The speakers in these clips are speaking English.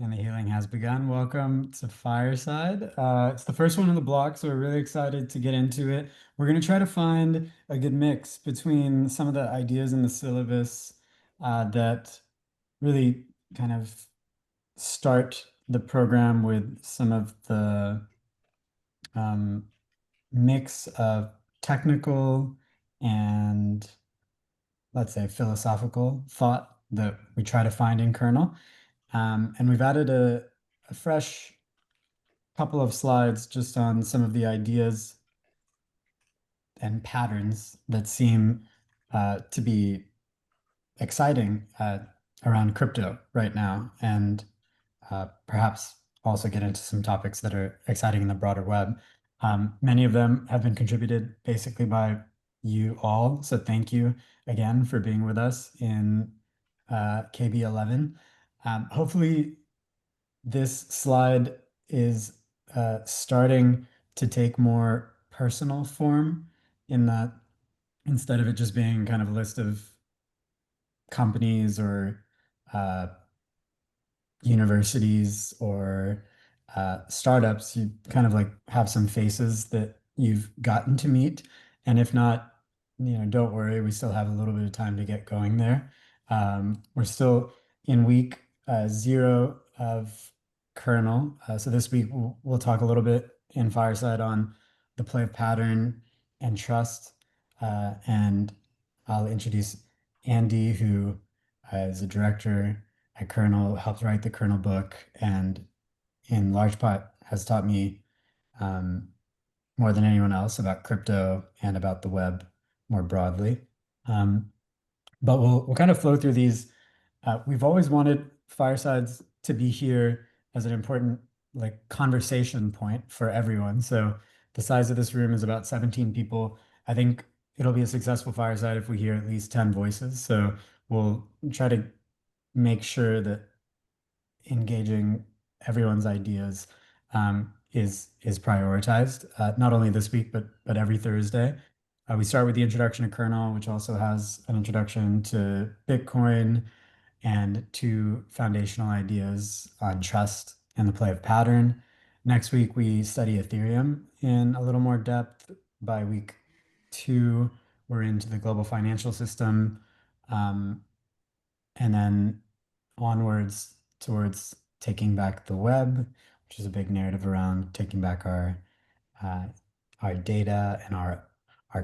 And the healing has begun. Welcome to Fireside. It's the first one on the block, so we're really excited to get into it. We're going to try to find a good mix between some of the ideas in the syllabus that really kind of start the program with some of the um, mix of technical and, let's say, philosophical thought that we try to find in Kernel. And we've added a fresh couple of slides just on some of the ideas and patterns that seem to be exciting around crypto right now, and perhaps also get into some topics that are exciting in the broader web. Many of them have been contributed basically by you all, so thank you again for being with us in KB11. Hopefully, this slide is starting to take more personal form in that instead of it just being kind of a list of companies or uh, universities or startups, you kind of like have some faces that you've gotten to meet. And if not, don't worry, we still have a little bit of time to get going there. We're still in week zero of Kernel. So this week we'll talk a little bit in Fireside on the play of pattern and trust. And I'll introduce Andy, who is a director at Kernel, helped write the Kernel book, and in large part has taught me um, more than anyone else about crypto and about the web more broadly. Um, but we'll kind of flow through these. We've always wanted firesides to be here as an important like conversation point for everyone. So the size of this room is about 17 people. I think it'll be a successful fireside if we hear at least 10 voices. So we'll try to make sure that engaging everyone's ideas is prioritized, not only this week but every Thursday. We start with the introduction to Kernel, which also has an introduction to Bitcoin and two foundational ideas on trust and the play of pattern. Next week, we study Ethereum in a little more depth. By week two, we're into the global financial system. Um, and then onwards towards taking back the web, which is a big narrative around taking back uh, our data and our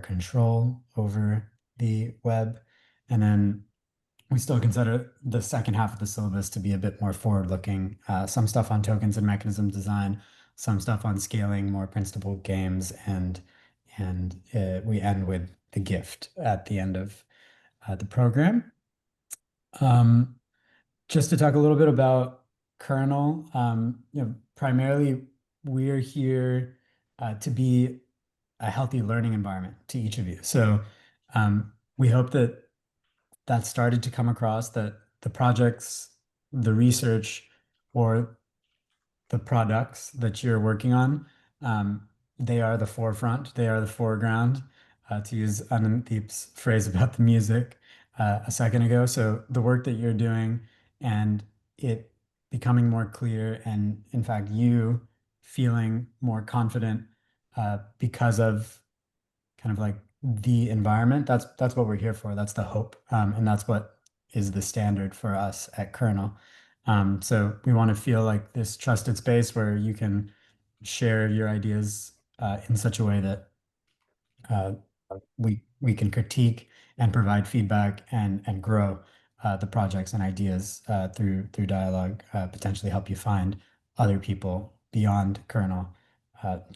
control over the web. And then we still consider the second half of the syllabus to be a bit more forward-looking. Some stuff on tokens and mechanism design, some stuff on scaling more principled games, and we end with the gift at the end of the program. Um, just to talk a little bit about Kernel, primarily we're here to be a healthy learning environment to each of you. So we hope that that started to come across, that the projects, the research, or the products that you're working on, they are the forefront, they are the foreground, to use Anandip's phrase about the music a second ago. So the work that you're doing and it becoming more clear, and in fact, you feeling more confident because of kind of like the environment. That's what we're here for. That's the hope, and that's what is the standard for us at Kernel. So we want to feel like this trusted space where you can share your ideas in such a way that uh, we can critique and provide feedback and grow the projects and ideas through dialogue, potentially help you find other people beyond Kernel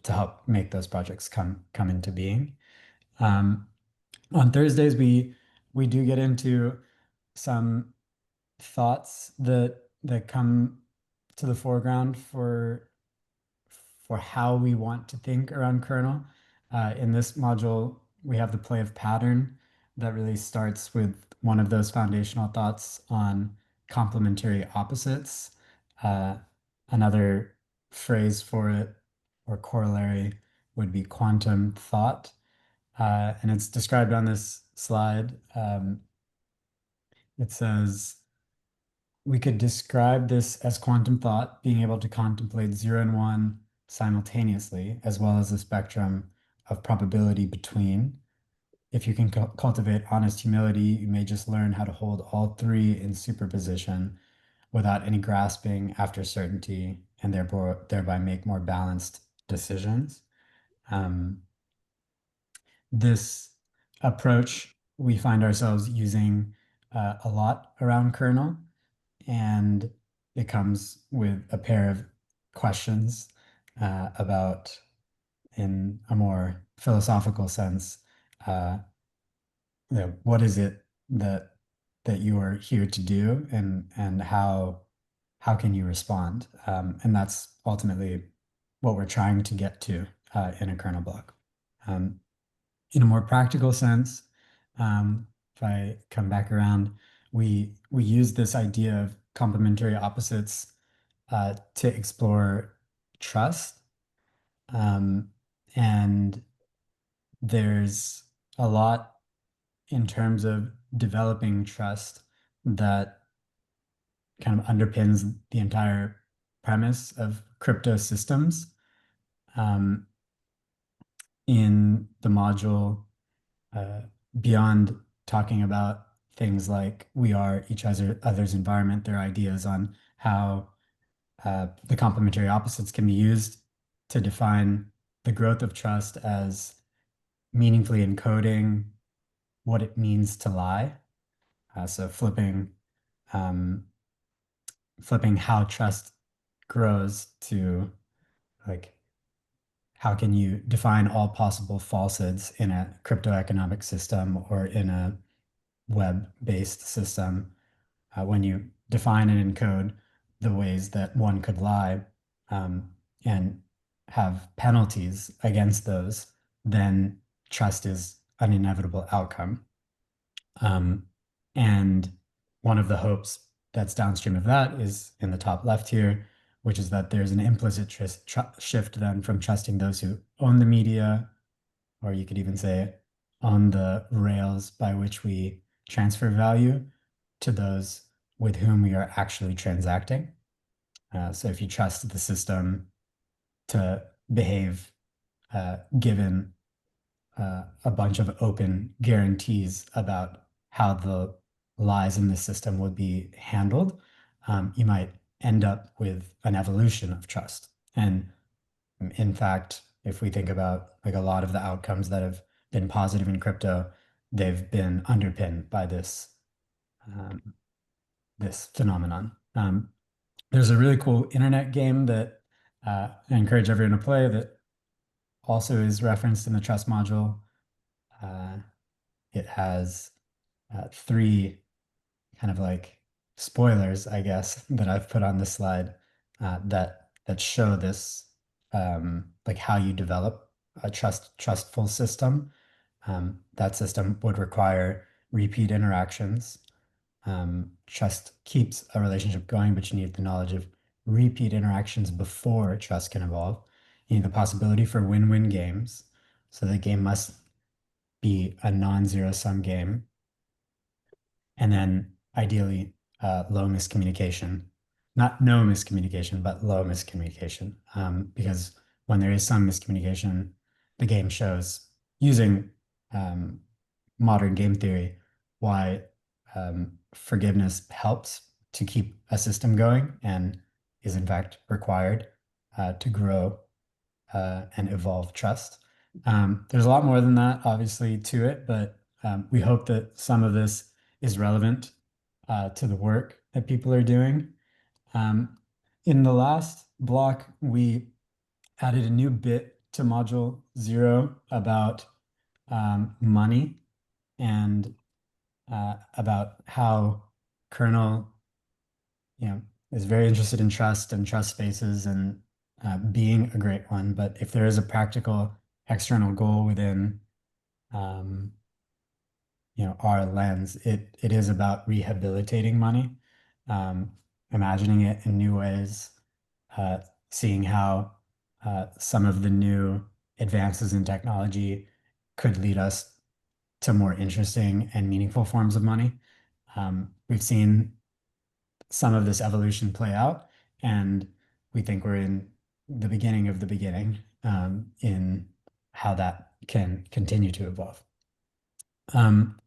to help make those projects come into being. Um, on Thursdays, we do get into some thoughts that come to the foreground for how we want to think around kernel. In this module, we have the play of pattern that really starts with one of those foundational thoughts on complementary opposites. Uh, Another phrase for it or corollary would be quantum thought. And it's described on this slide. It says, we could describe this as quantum thought, being able to contemplate zero and one simultaneously, as well as the spectrum of probability between. If you can cultivate honest humility, you may just learn how to hold all three in superposition without any grasping after certainty and thereby make more balanced decisions. Um, this approach we find ourselves using a lot around kernel, and it comes with a pair of questions about, in a more philosophical sense, uh, what is it that you are here to do, and how can you respond? And that's ultimately what we're trying to get to in a kernel block. Um, in a more practical sense, if I come back around, we use this idea of complementary opposites to explore trust. Um, and there's a lot in terms of developing trust that kind of underpins the entire premise of crypto systems. Um, in the module, uh, beyond talking about things like we are each other's environment, there are ideas on how the complementary opposites can be used to define the growth of trust as meaningfully encoding what it means to lie. So um, flipping how trust grows to, like, how can you define all possible falsehoods in a crypto economic system or in a web-based system, when you define and encode the ways that one could lie, and have penalties against those, then trust is an inevitable outcome. Um, and one of the hopes that's downstream of that is in the top left here, which is that there's an implicit shift then from trusting those who own the media, or you could even say own the rails by which we transfer value, to those with whom we are actually transacting. So if you trust the system to behave given a bunch of open guarantees about how the lies in the system would be handled, you might end up with an evolution of trust. And in fact, if we think about like a lot of the outcomes that have been positive in crypto, they've been underpinned by um, this phenomenon. There's a really cool internet game that I encourage everyone to play that also is referenced in the trust module. Uh, it has three kind of like spoilers, I guess, that I've put on this slide that show this, like how you develop a trustful system. That system would require repeat interactions. Trust keeps a relationship going, but you need the knowledge of repeat interactions before trust can evolve. You need the possibility for win-win games. So the game must be a non-zero sum game. And then ideally, low miscommunication. Not no miscommunication, but low miscommunication. Because when there is some miscommunication, the game shows, using um, modern game theory, why forgiveness helps to keep a system going and is in fact required to grow and evolve trust. There's a lot more than that, obviously, to it, but we hope that some of this is relevant to the work that people are doing. Um, in the last block, we added a new bit to module 0 about money, and about how kernel, is very interested in trust and trust spaces, and being a great one. But if there is a practical external goal within, um, our lens, it is about rehabilitating money, um, imagining it in new ways, uh, seeing how some of the new advances in technology could lead us to more interesting and meaningful forms of money. We've seen some of this evolution play out. And we think we're in the beginning of the beginning in how that can continue to evolve. Um,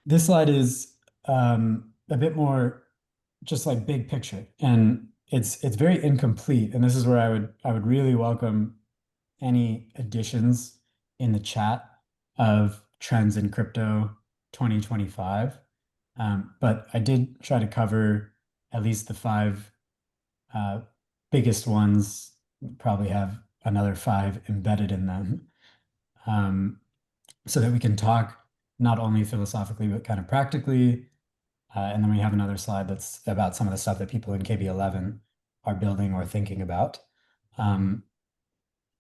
this slide is a bit more just like big picture, and it's very incomplete. And this is where I would really welcome any additions in the chat of trends in crypto 2025. But I did try to cover at least the five uh, biggest ones, probably have another five embedded in them, um, so that we can talk not only philosophically, but kind of practically. And then we have another slide that's about some of the stuff that people in KB11 are building or thinking about. Um,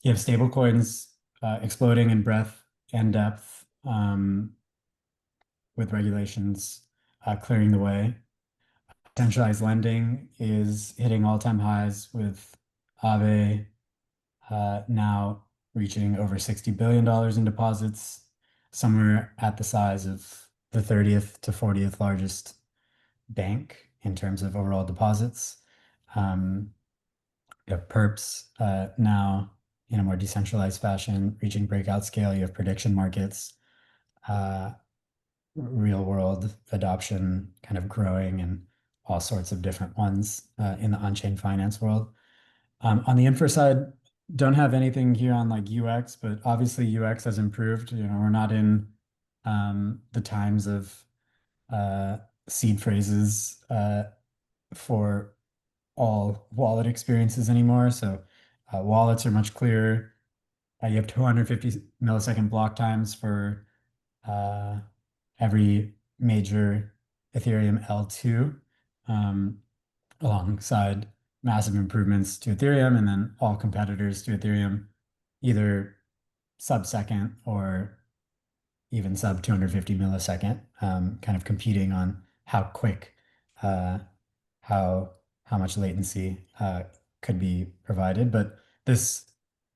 you have stablecoins exploding in breadth and depth with regulations clearing the way. Centralized lending is hitting all-time highs with Aave now reaching over $60 billion in deposits, somewhere at the size of the 30th to 40th largest bank in terms of overall deposits. You have perps now in a more decentralized fashion, reaching breakout scale. You have prediction markets, uh, real world adoption kind of growing, and all sorts of different ones in the on-chain finance world. On the infra side, don't have anything here on like UX, but obviously UX has improved. We're not in the times of uh, seed phrases for all wallet experiences anymore. So wallets are much clearer. You have 250 millisecond block times for uh, every major Ethereum L2, um, alongside massive improvements to Ethereum, and then all competitors to Ethereum, either sub-second or even sub 250 millisecond, kind of competing on how quick, uh, how how much latency could be provided. But this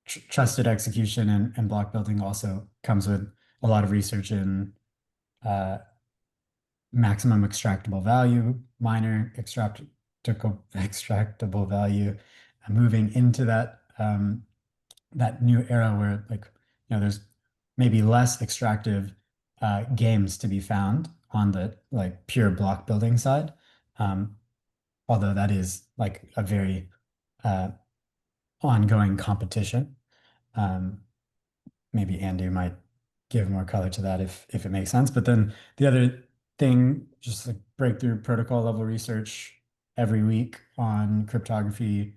trusted execution and block building also comes with a lot of research in uh, maximum extractable value, minor extractable value, moving into that new era where, like, there's maybe less extractive games to be found on the like pure block building side. Um, Although that is like a very uh, ongoing competition. Um, Maybe Andy might give more color to that if it makes sense. But then the other thing, just like breakthrough protocol level research every week on cryptography,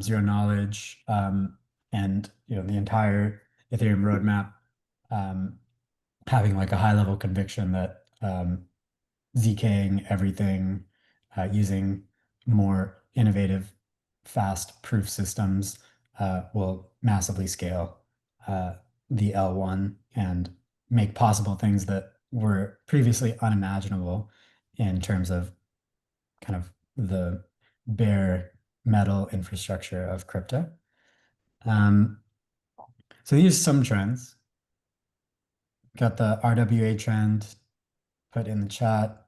zero knowledge, and the entire Ethereum roadmap, um, having like a high level conviction that ZKing everything, using more innovative, fast proof systems will massively scale uh, the L1 and make possible things that were previously unimaginable in terms of kind of the bare metal infrastructure of crypto. Um, so these are some trends. Got the RWA trend put in the chat.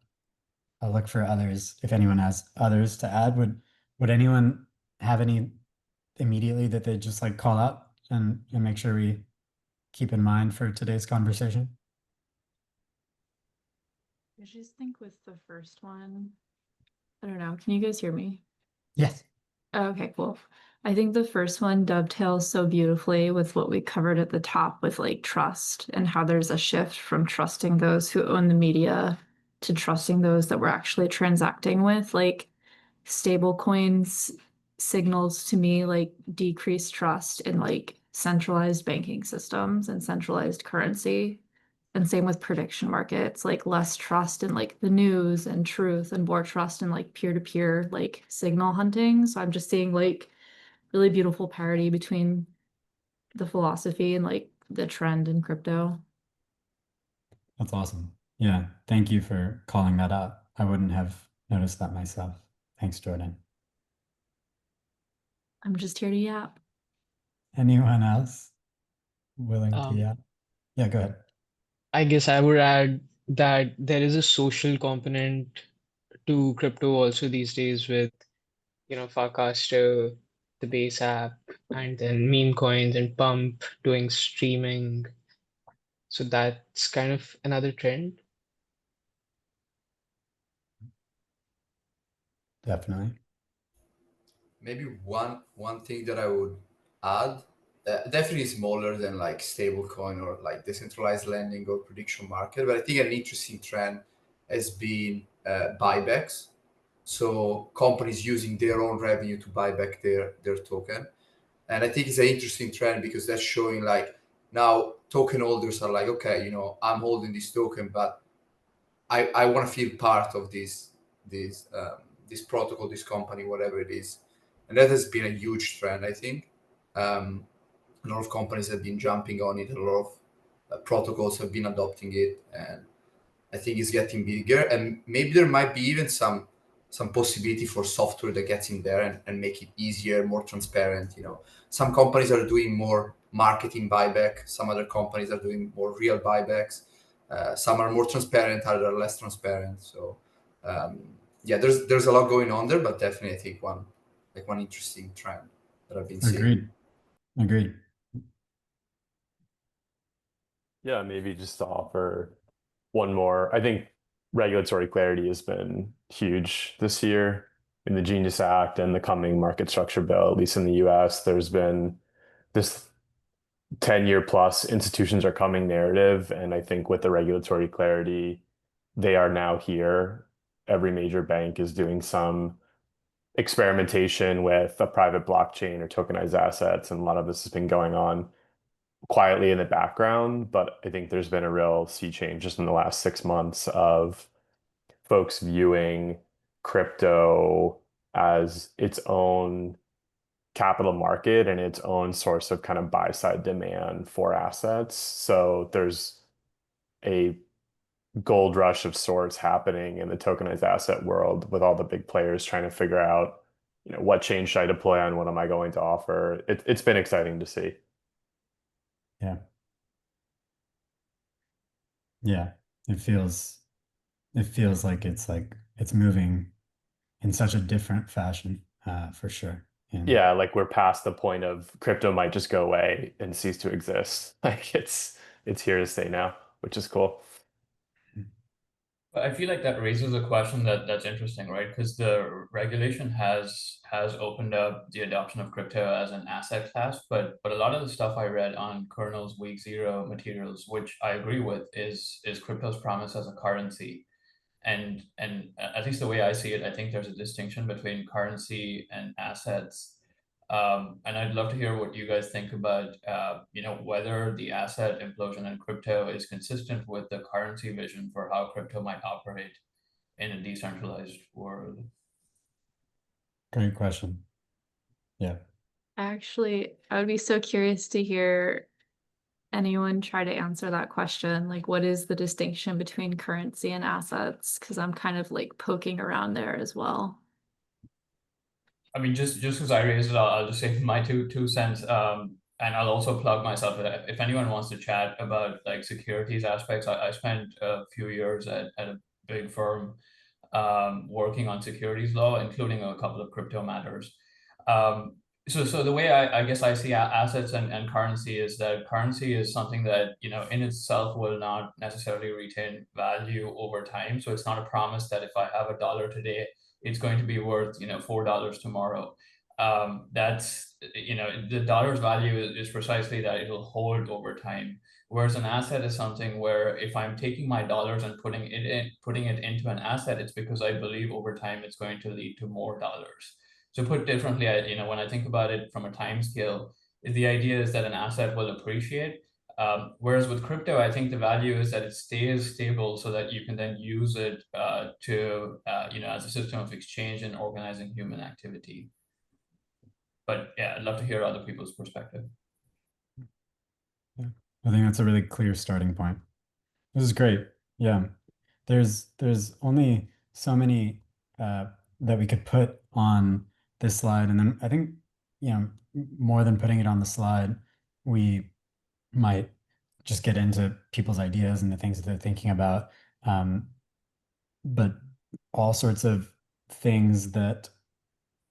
I'll look for others if anyone has others to add. Would anyone have any immediately that they just like call out and make sure we keep in mind for today's conversation? I just think with the first one, I don't know. Can you guys hear me? Yes. Okay, cool. I think the first one dovetails so beautifully with what we covered at the top with like trust and how there's a shift from trusting those who own the media to trusting those that we're actually transacting with. Like stable coins signals to me like decreased trust in like centralized banking systems and centralized currency. And same with prediction markets, like less trust in like the news and truth and more trust in like peer-to-peer like signal hunting. So I'm just seeing like really beautiful parity between the philosophy and like the trend in crypto. That's awesome. Yeah. Thank you for calling that out. I wouldn't have noticed that myself. Thanks, Jordan. I'm just here to yap. Anyone else willing to? Um, Yeah. Yeah, go ahead. I guess I would add that there is a social component to crypto also these days with, Farcaster, the base app, and then meme coins and Pump doing streaming. So that's kind of another trend. Definitely. Maybe one thing that I would add, definitely smaller than like stablecoin or like decentralized lending or prediction market, but I think an interesting trend has been buybacks. So companies using their own revenue to buy back their token, and I think it's an interesting trend because that's showing like now token holders are like, okay, I'm holding this token, but I want to feel part of this protocol, this company, whatever it is, and that has been a huge trend. I think a lot of companies have been jumping on it. A lot of protocols have been adopting it, and I think it's getting bigger. And maybe there might be even some possibility for software that gets in there and make it easier, more transparent. Some companies are doing more marketing buyback. Some other companies are doing more real buybacks. Some are more transparent, others are less transparent. So um, yeah, there's a lot going on there, but definitely I think one interesting trend that I've been seeing. Agreed. Agreed. Yeah, maybe just to offer one more. I think regulatory clarity has been huge this year in the Genius Act and the coming market structure bill, at least in the US. There's been this 10-year plus institutions are coming narrative. And I think with the regulatory clarity, they are now here. Every major bank is doing some experimentation with a private blockchain or tokenized assets. And a lot of this has been going on quietly in the background, but I think there's been a real sea change just in the last 6 months of folks viewing crypto as its own capital market and its own source of kind of buy side demand for assets. So there's a gold rush of sorts happening in the tokenized asset world with all the big players trying to figure out, what chain should I deploy on? What am I going to offer? It's been exciting to see. Yeah. Yeah. It feels it feels like it's moving in such a different fashion, for sure. And Yeah, like we're past the point of crypto might just go away and cease to exist. Like it's here to stay now, which is cool. But I feel like that raises a question that's interesting, right? Because the regulation has opened up the adoption of crypto as an asset class, but a lot of the stuff I read on Kernel's Week Zero materials, which I agree with, is crypto's promise as a currency. And at least the way I see it, I think there's a distinction between currency and assets. And I'd love to hear what you guys think about, whether the asset implosion in crypto is consistent with the currency vision for how crypto might operate in a decentralized world. great question. Yeah. Actually, I would be so curious to hear anyone try to answer that question. Like, what is the distinction between currency and assets? Because I'm kind of like poking around there as well. I mean, just because I raised it, I'll just say my two cents. And I'll also plug myself. If anyone wants to chat about like securities aspects, I spent a few years at a big firm working on securities law, including a couple of crypto matters. Um, so the way I guess I see assets and currency is that currency is something that, in itself will not necessarily retain value over time. So it's not a promise that if I have $1 today, it's going to be worth, $4 tomorrow. That's, the dollar's value is precisely that it'll hold over time. Whereas an asset is something where if I'm taking my dollars and putting it into an asset, it's because I believe over time it's going to lead to more dollars. So put differently, when I think about it from a time scale, the idea is that an asset will appreciate. Whereas with crypto, I think the value is that it stays stable so that you can then use it as a system of exchange and organizing human activity. But yeah, I'd love to hear other people's perspective. Yeah. I think that's a really clear starting point. This is great. Yeah. There's only so many that we could put on this slide. And then I think, more than putting it on the slide, we might just get into people's ideas and the things that they're thinking about. But all sorts of things that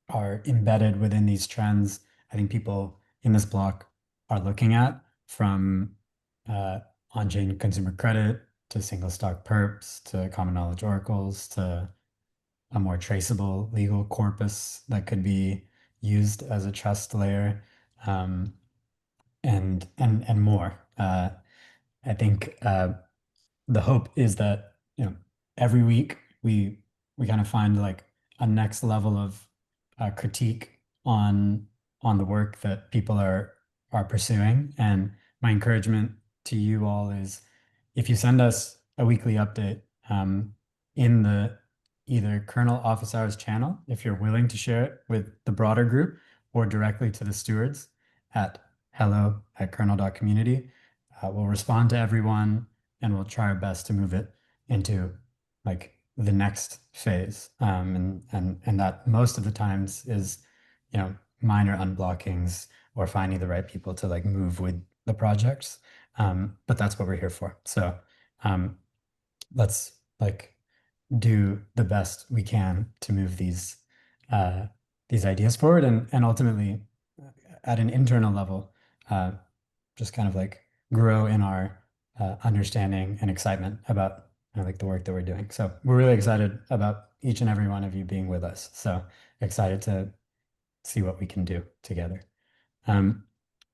are embedded within these trends. I think people in this block are looking at, from uh, on-chain consumer credit to single stock perps to common knowledge oracles to a more traceable legal corpus that could be used as a trust layer, um, and more. I think the hope is that, every week we kind of find like a next level of critique on the work that people are pursuing. And my encouragement to you all is, if you send us a weekly update in the either Kernel Office Hours channel, if you're willing to share it with the broader group, or directly to the stewards at hello@kernel.community, we'll respond to everyone, and we'll try our best to move it into like the next phase. And that most of the times is, minor unblockings or finding the right people to like move with the projects. But that's what we're here for. So let's like do the best we can to move these ideas forward, and ultimately at an internal level, uh, just kind of like grow in our understanding and excitement about, like the work that we're doing. So we're really excited about each and every one of you being with us. So excited to see what we can do together. Um,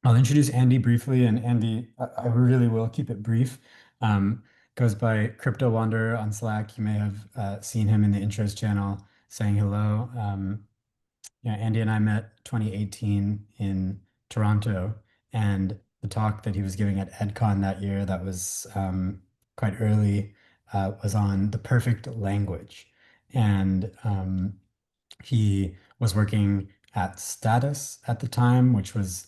I'll introduce Andy briefly, and Andy, I really will keep it brief. Goes by Crypto Wanderer on Slack. You may have seen him in the intros channel saying hello. Andy and I met 2018 in Toronto, and the talk that he was giving at EdCon that year, that was quite early, was on the perfect language. And he was working at Status at the time, which is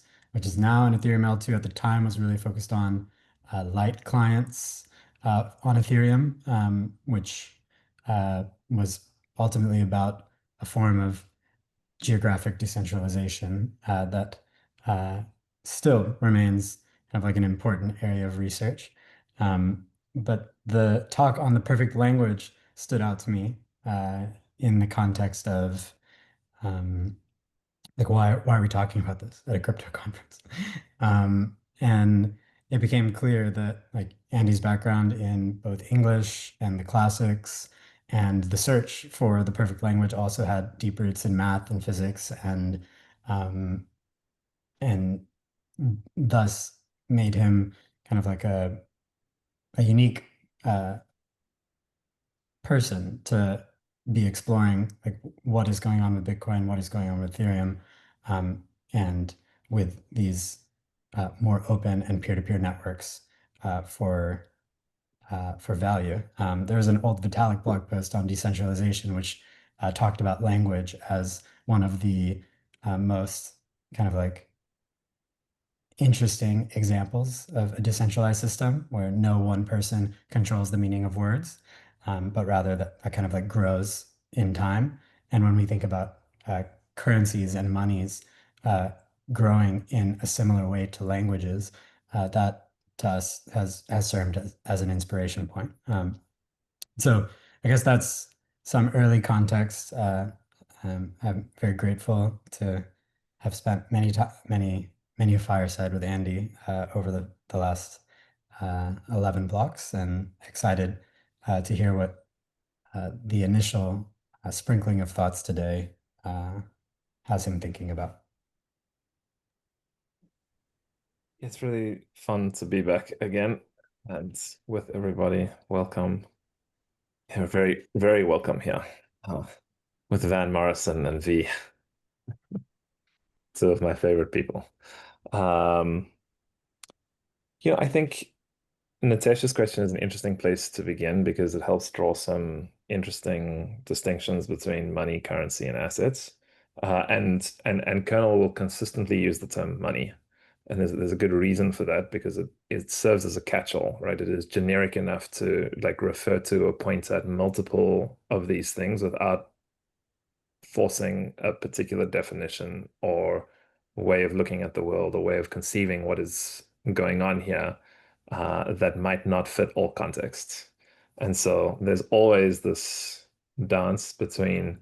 now in Ethereum L2. At the time, was really focused on light clients on Ethereum, which was ultimately about a form of geographic decentralization that still remains kind of like an important area of research. But the talk on the perfect language stood out to me in the context of like, why are we talking about this at a crypto conference? And it became clear that like Andy's background in both English and the classics and the search for the perfect language also had deep roots in math and physics, um, and thus made him kind of like a unique person to be exploring like what is going on with Bitcoin, what is going on with Ethereum, um, and with these more open and peer-to-peer networks for value. There's an old Vitalik blog post on decentralization, which talked about language as one of the most kind of like interesting examples of a decentralized system where no one person controls the meaning of words, but rather that kind of like grows in time. And when we think about currencies and monies growing in a similar way to languages, that to us has served as an inspiration point. So I guess that's some early context. I'm very grateful to have spent many a fireside with Andy over the last 11 blocks, and excited to hear what the initial sprinkling of thoughts today has him thinking about. It's really fun to be back again and with everybody. Welcome. You're very, very welcome here with Van Morrison and V, two of my favorite people. I think Natash's question is an interesting place to begin because it helps draw some interesting distinctions between money, currency, and assets. And Kernel will consistently use the term money. And there's a good reason for that because it serves as a catch-all, right? It is generic enough to like refer to or point at multiple of these things without forcing a particular definition or way of looking at the world or way of conceiving what is going on here that might not fit all contexts. And so there's always this dance between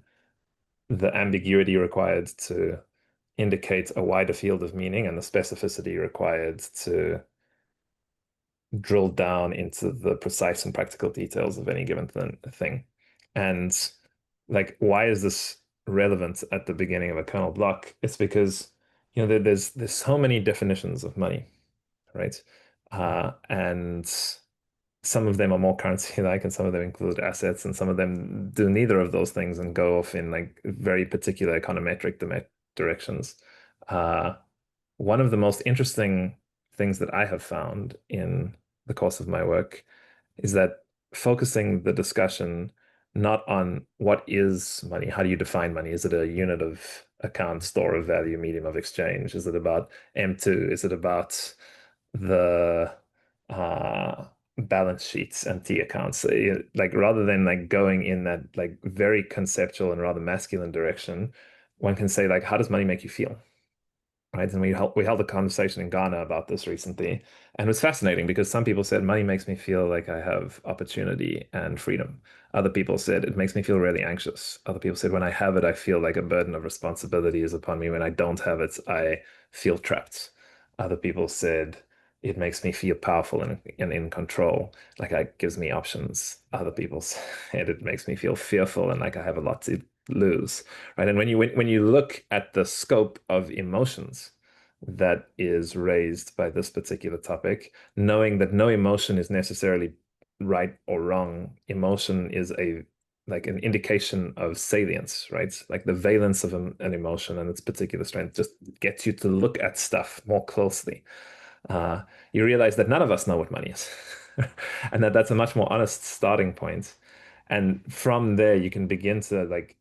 the ambiguity required to indicate a wider field of meaning and the specificity required to drill down into the precise and practical details of any given thing. And like, why is this relevant at the beginning of a kernel block? It's because, there's so many definitions of money, right? And some of them are more currency-like, and some of them include assets, and some of them do neither of those things and go off in like very particular econometric directions. One of the most interesting things that I have found in the course of my work is that focusing the discussion not on what is money, how do you define money? Is it a unit of account, store of value, medium of exchange? Is it about M2? Is it about the balance sheets and T accounts? So, like, rather than like going in that like very conceptual and rather masculine direction, one can say like, how does money make you feel? Right. And we held a conversation in Ghana about this recently. And it was fascinating because some people said money makes me feel like I have opportunity and freedom. Other people said it makes me feel really anxious. Other people said when I have it, I feel like a burden of responsibility is upon me. When I don't have it, I feel trapped. Other people said it makes me feel powerful and in control, like it gives me options. Other people said it makes me feel fearful and like I have a lot to lose. Right. And when you look at the scope of emotions that is raised by this particular topic, knowing that no emotion is necessarily right or wrong, emotion is like an indication of salience, right? Like the valence of an emotion and its particular strength just gets you to look at stuff more closely. You realize that none of us know what money is, and that's a much more honest starting point. And from there, you can begin to like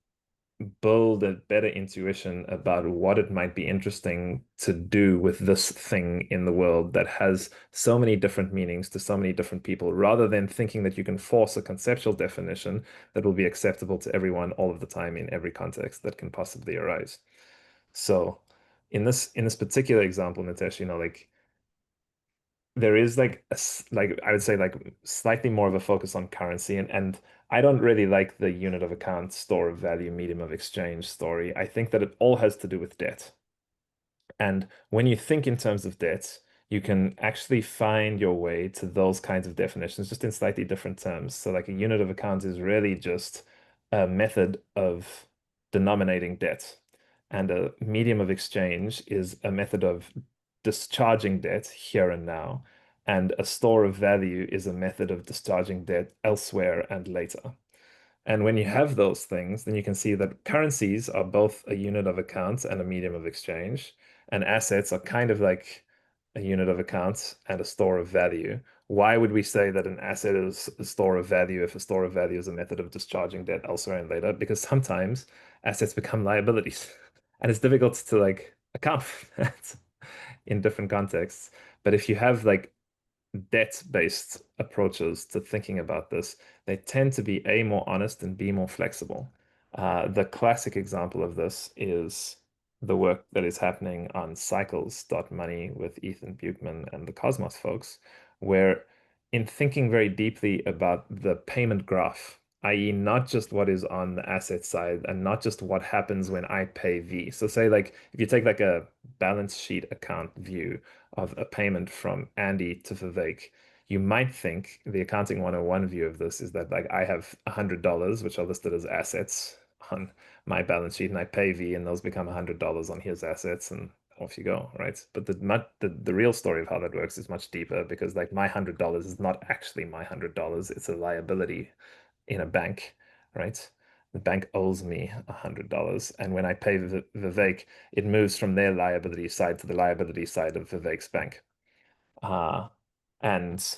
build a better intuition about what it might be interesting to do with this thing in the world that has so many different meanings to so many different people, rather than thinking that you can force a conceptual definition that will be acceptable to everyone all of the time in every context that can possibly arise. So in this particular example, Nitesh, like there is like like I would say like slightly more of a focus on currency, and I don't really like the unit of account, store of value, medium of exchange story. I think that it all has to do with debt. And when you think in terms of debt, you can actually find your way to those kinds of definitions just in slightly different terms. So like a unit of account is really just a method of denominating debt. And a medium of exchange is a method of discharging debt here and now. And a store of value is a method of discharging debt elsewhere and later. And when you have those things, then you can see that currencies are both a unit of account and a medium of exchange, and assets are kind of like a unit of account and a store of value. Why would we say that an asset is a store of value if a store of value is a method of discharging debt elsewhere and later? Because sometimes assets become liabilities, and it's difficult to like account for that in different contexts. But if you have like debt-based approaches to thinking about this, they tend to be A, more honest, and B, more flexible. The classic example of this is the work that is happening on cycles.money with Ethan Buchman and the Cosmos folks, where in thinking very deeply about the payment graph, i.e., not just what is on the asset side and not just what happens when I pay V. So say like if you take like a balance sheet account view of a payment from Andy to Vivek, you might think the accounting 101 view of this is that like I have $100, which are listed as assets on my balance sheet, and I pay V, and those become $100 on his assets, and off you go, right? But the real story of how that works is much deeper, because like my $100 is not actually my $100. It's a liability in a bank, right? The bank owes me $100, and when I pay Vivek, it moves from their liability side to the liability side of Vivek's bank. And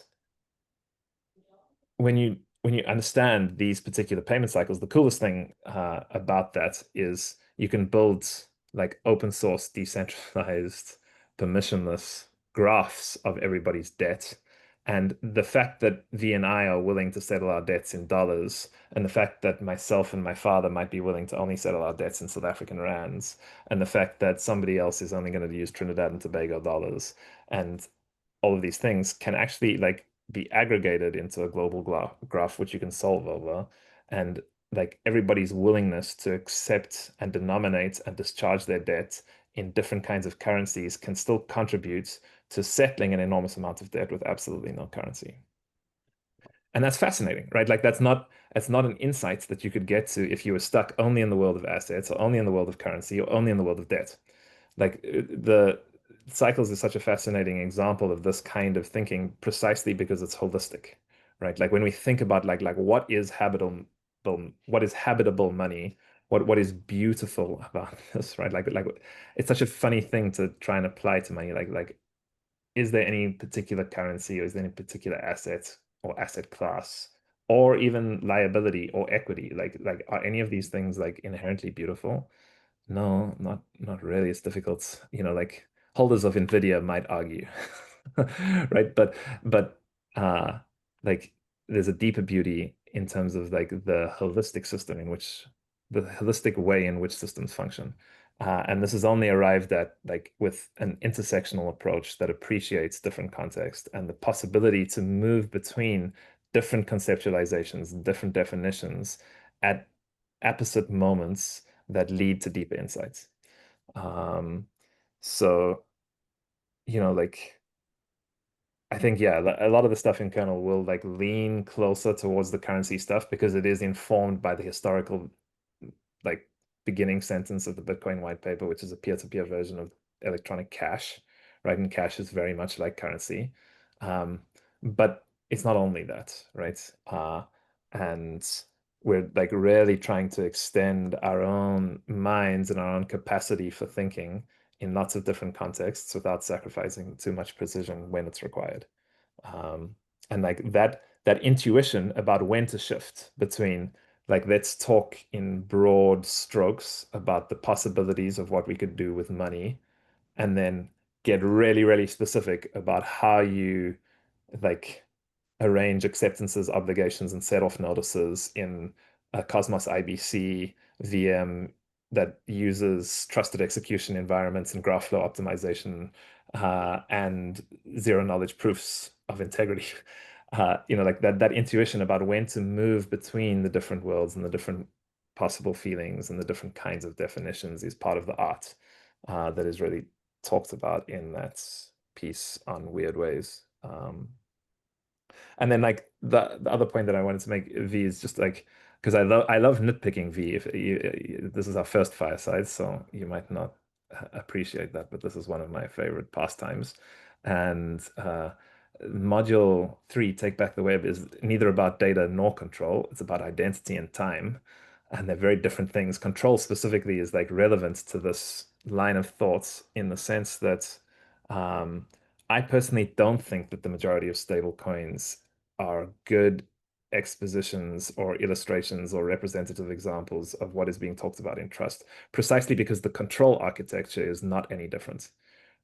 when you understand these particular payment cycles, the coolest thing about that is you can build like open source, decentralized, permissionless graphs of everybody's debt. And the fact that V and I are willing to settle our debts in dollars, and the fact that myself and my father might be willing to only settle our debts in South African rands, and the fact that somebody else is only going to use Trinidad and Tobago dollars, and all of these things can actually like be aggregated into a global graph which you can solve over. And like everybody's willingness to accept and denominate and discharge their debt in different kinds of currencies can still contribute to settling an enormous amount of debt with absolutely no currency. And that's fascinating, right? Like that's not an insight that you could get to if you were stuck only in the world of assets or only in the world of currency or only in the world of debt. Like the cycles is such a fascinating example of this kind of thinking precisely because it's holistic, right? Like when we think about like what is habitable money, what is beautiful about this, right? Like it's such a funny thing to try and apply to money. Like is there any particular currency or is there any particular asset or asset class or even liability or equity? Like are any of these things like inherently beautiful? No, not really. It's difficult. Like holders of Nvidia might argue, right? But uh like there's a deeper beauty in terms of like the holistic way in which systems function. And this is only arrived at like with an intersectional approach that appreciates different context and the possibility to move between different conceptualizations, different definitions at opposite moments that lead to deeper insights. Um, so, like I think, yeah, a lot of the stuff in kernel will like lean closer towards the currency stuff because it is informed by the historical like beginning sentence of the Bitcoin white paper, which is a peer-to-peer version of electronic cash, right? And cash is very much like currency. But it's not only that, right? And we're like really trying to extend our own minds and our own capacity for thinking in lots of different contexts without sacrificing too much precision when it's required. And like that intuition about when to shift between like let's talk in broad strokes about the possibilities of what we could do with money and then get really, really specific about how you like arrange acceptances, obligations, and set off notices in a Cosmos IBC VM that uses trusted execution environments and graph flow optimization and zero knowledge proofs of integrity. Like that intuition about when to move between the different worlds and the different possible feelings and the different kinds of definitions is part of the art that is really talked about in that piece on weird ways. And then like the other point that I wanted to make V is just like because I love nitpicking V. If this is our first fireside, so you might not appreciate that, but this is one of my favorite pastimes. And module 3, Take Back the Web, is neither about data nor control. It's about identity and time, and they're very different things. Control specifically is like relevant to this line of thoughts in the sense that I personally don't think that the majority of stable coins are good expositions or illustrations or representative examples of what is being talked about in trust, precisely because the control architecture is not any different,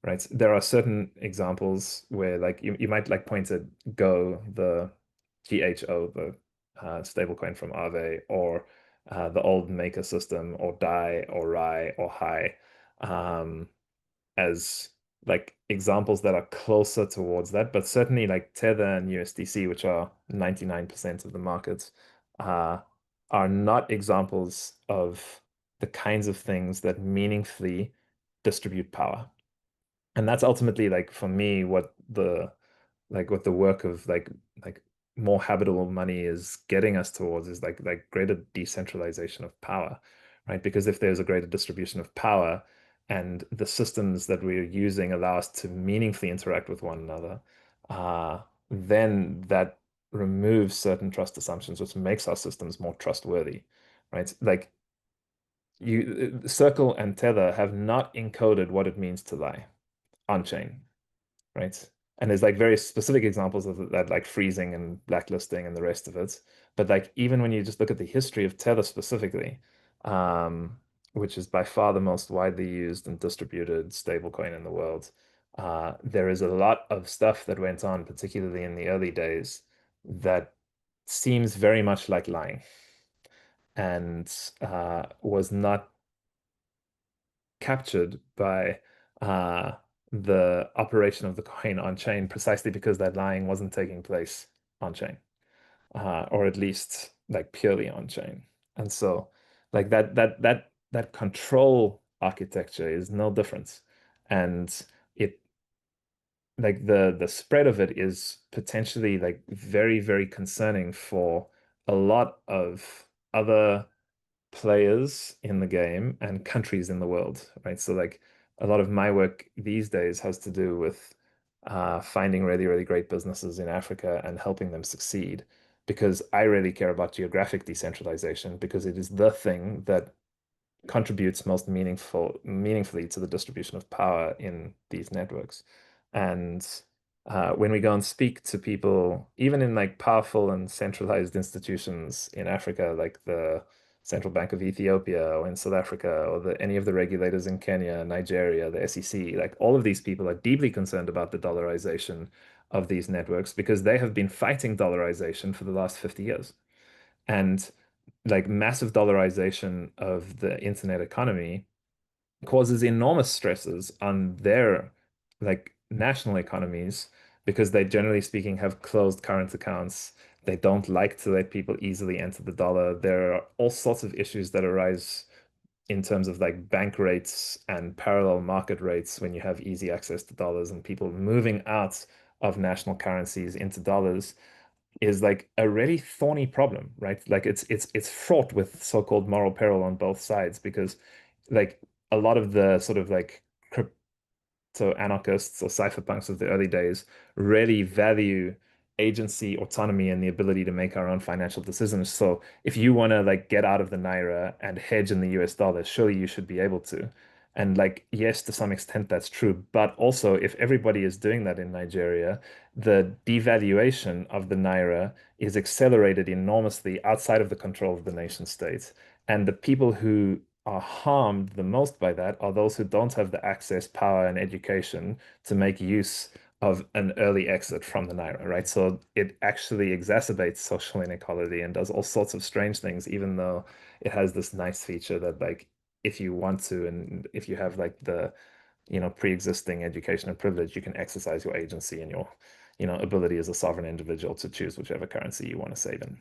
right? There are certain examples where like you might like point at Go, the GHO, the stablecoin from Aave, or the old Maker system, or DAI, or RAI, or HAI, as like examples that are closer towards that, but certainly like Tether and USDC, which are 99% of the markets, are not examples of the kinds of things that meaningfully distribute power. And that's ultimately like for me what the work of like more habitable money is getting us towards is like greater decentralization of power, right? Because if there's a greater distribution of power and the systems that we're using allow us to meaningfully interact with one another, then that removes certain trust assumptions, which makes our systems more trustworthy, right? Like Circle and Tether have not encoded what it means to lie on chain, right? And there's like very specific examples of that, like freezing and blacklisting and the rest of it. But like even when you just look at the history of Tether specifically, which is by far the most widely used and distributed stablecoin in the world, there is a lot of stuff that went on, particularly in the early days, that seems very much like lying and was not captured by the operation of the coin on chain precisely because that lying wasn't taking place on chain, or at least like purely on chain. And so like that control architecture is no different. And it like the spread of it is potentially like very, very concerning for a lot of other players in the game and countries in the world, right? So like a lot of my work these days has to do with finding really, really great businesses in Africa and helping them succeed because I really care about geographic decentralization because it is the thing that contributes most meaningfully to the distribution of power in these networks. And when we go and speak to people, even in like powerful and centralized institutions in Africa, like the Central Bank of Ethiopia or in South Africa, or any of the regulators in Kenya, Nigeria, the SEC, like all of these people are deeply concerned about the dollarization of these networks because they have been fighting dollarization for the last 50 years. And like massive dollarization of the internet economy causes enormous stresses on their like national economies because they generally speaking have closed current accounts. They don't like to let people easily enter the dollar. There are all sorts of issues that arise in terms of like bank rates and parallel market rates when you have easy access to dollars and people moving out of national currencies into dollars is like a really thorny problem, right? Like it's fraught with so-called moral peril on both sides because like a lot of the sort of like crypto anarchists or cypherpunks of the early days really value agency, autonomy, and the ability to make our own financial decisions. So if you want to like get out of the naira and hedge in the US dollar, surely you should be able to. And like, yes, to some extent that's true. But also, if everybody is doing that in Nigeria, the devaluation of the naira is accelerated enormously outside of the control of the nation state. And the people who are harmed the most by that are those who don't have the access, power, and education to make use of an early exit from the naira, right? So it actually exacerbates social inequality and does all sorts of strange things, even though it has this nice feature that like if you want to and if you have like the pre-existing education and privilege, you can exercise your agency and your ability as a sovereign individual to choose whichever currency you want to save in.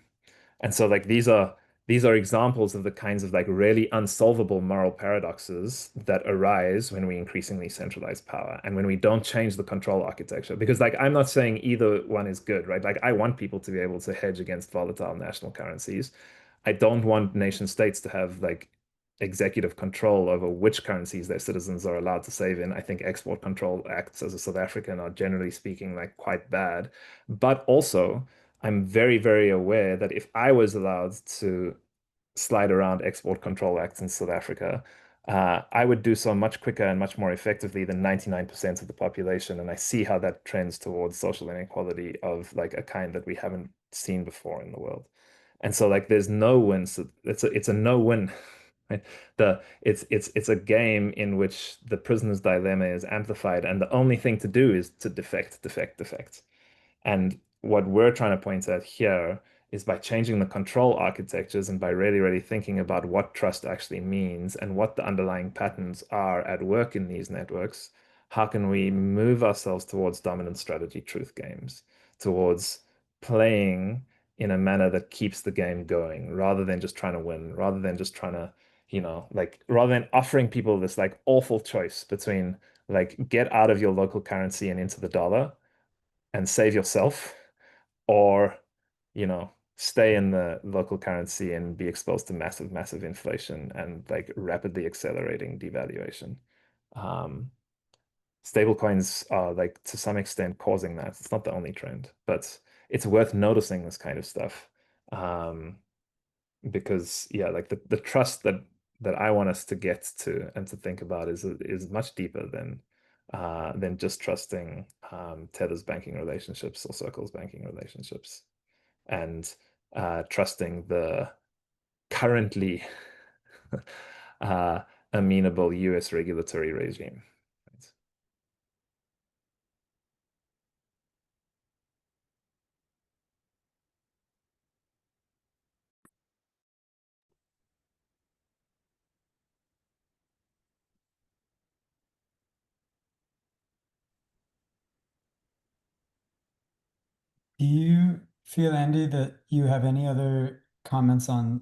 And so like these are examples of the kinds of like really unsolvable moral paradoxes that arise when we increasingly centralize power and when we don't change the control architecture. Because like I'm not saying either one is good, right? Like I want people to be able to hedge against volatile national currencies. I don't want nation states to have like executive control over which currencies their citizens are allowed to save in. I think export control acts as a South African are generally speaking like quite bad. But also I'm very, very aware that if I was allowed to slide around export control acts in South Africa, I would do so much quicker and much more effectively than 99% of the population. And I see how that trends towards social inequality of like a kind that we haven't seen before in the world. And so like there's no win. So it's a no win. Right? It's a game in which the prisoner's dilemma is amplified, and the only thing to do is to defect, defect, defect. And what we're trying to point out here is by changing the control architectures and by really, really thinking about what trust actually means and what the underlying patterns are at work in these networks, how can we move ourselves towards dominant strategy truth games, towards playing in a manner that keeps the game going rather than just trying to win, rather than just trying to, like rather than offering people this like awful choice between like get out of your local currency and into the dollar and save yourself, or stay in the local currency and be exposed to massive, massive inflation and like rapidly accelerating devaluation. Um, Stablecoins are like to some extent causing that. It's not the only trend, but it's worth noticing this kind of stuff. Because yeah, like the trust that I want us to get to and to think about is much deeper than just trusting Tether's banking relationships or Circle's banking relationships and trusting the currently uh, amenable US regulatory regime. Do you feel, Andy, that you have any other comments on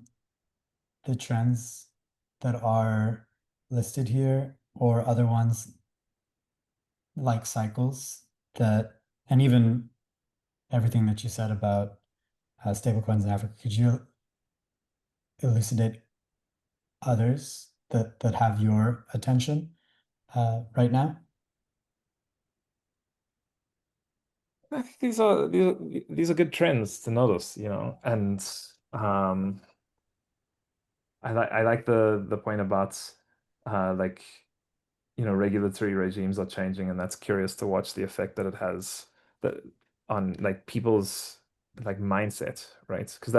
the trends that are listed here or other ones like cycles that, and even everything that you said about stablecoins in Africa, could you elucidate others that have your attention right now? I think these are good trends to notice, and I like the point about like regulatory regimes are changing, and that's curious to watch the effect that it has that on like people's like mindset, right? Because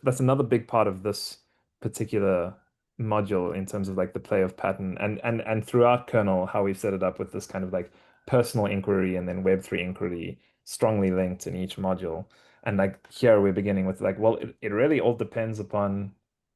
that's another big part of this particular module in terms of like the play of pattern and throughout kernel, how we've set it up with this kind of like personal inquiry and then Web3 inquiry strongly linked in each module. And like here we're beginning with like, well, it really all depends upon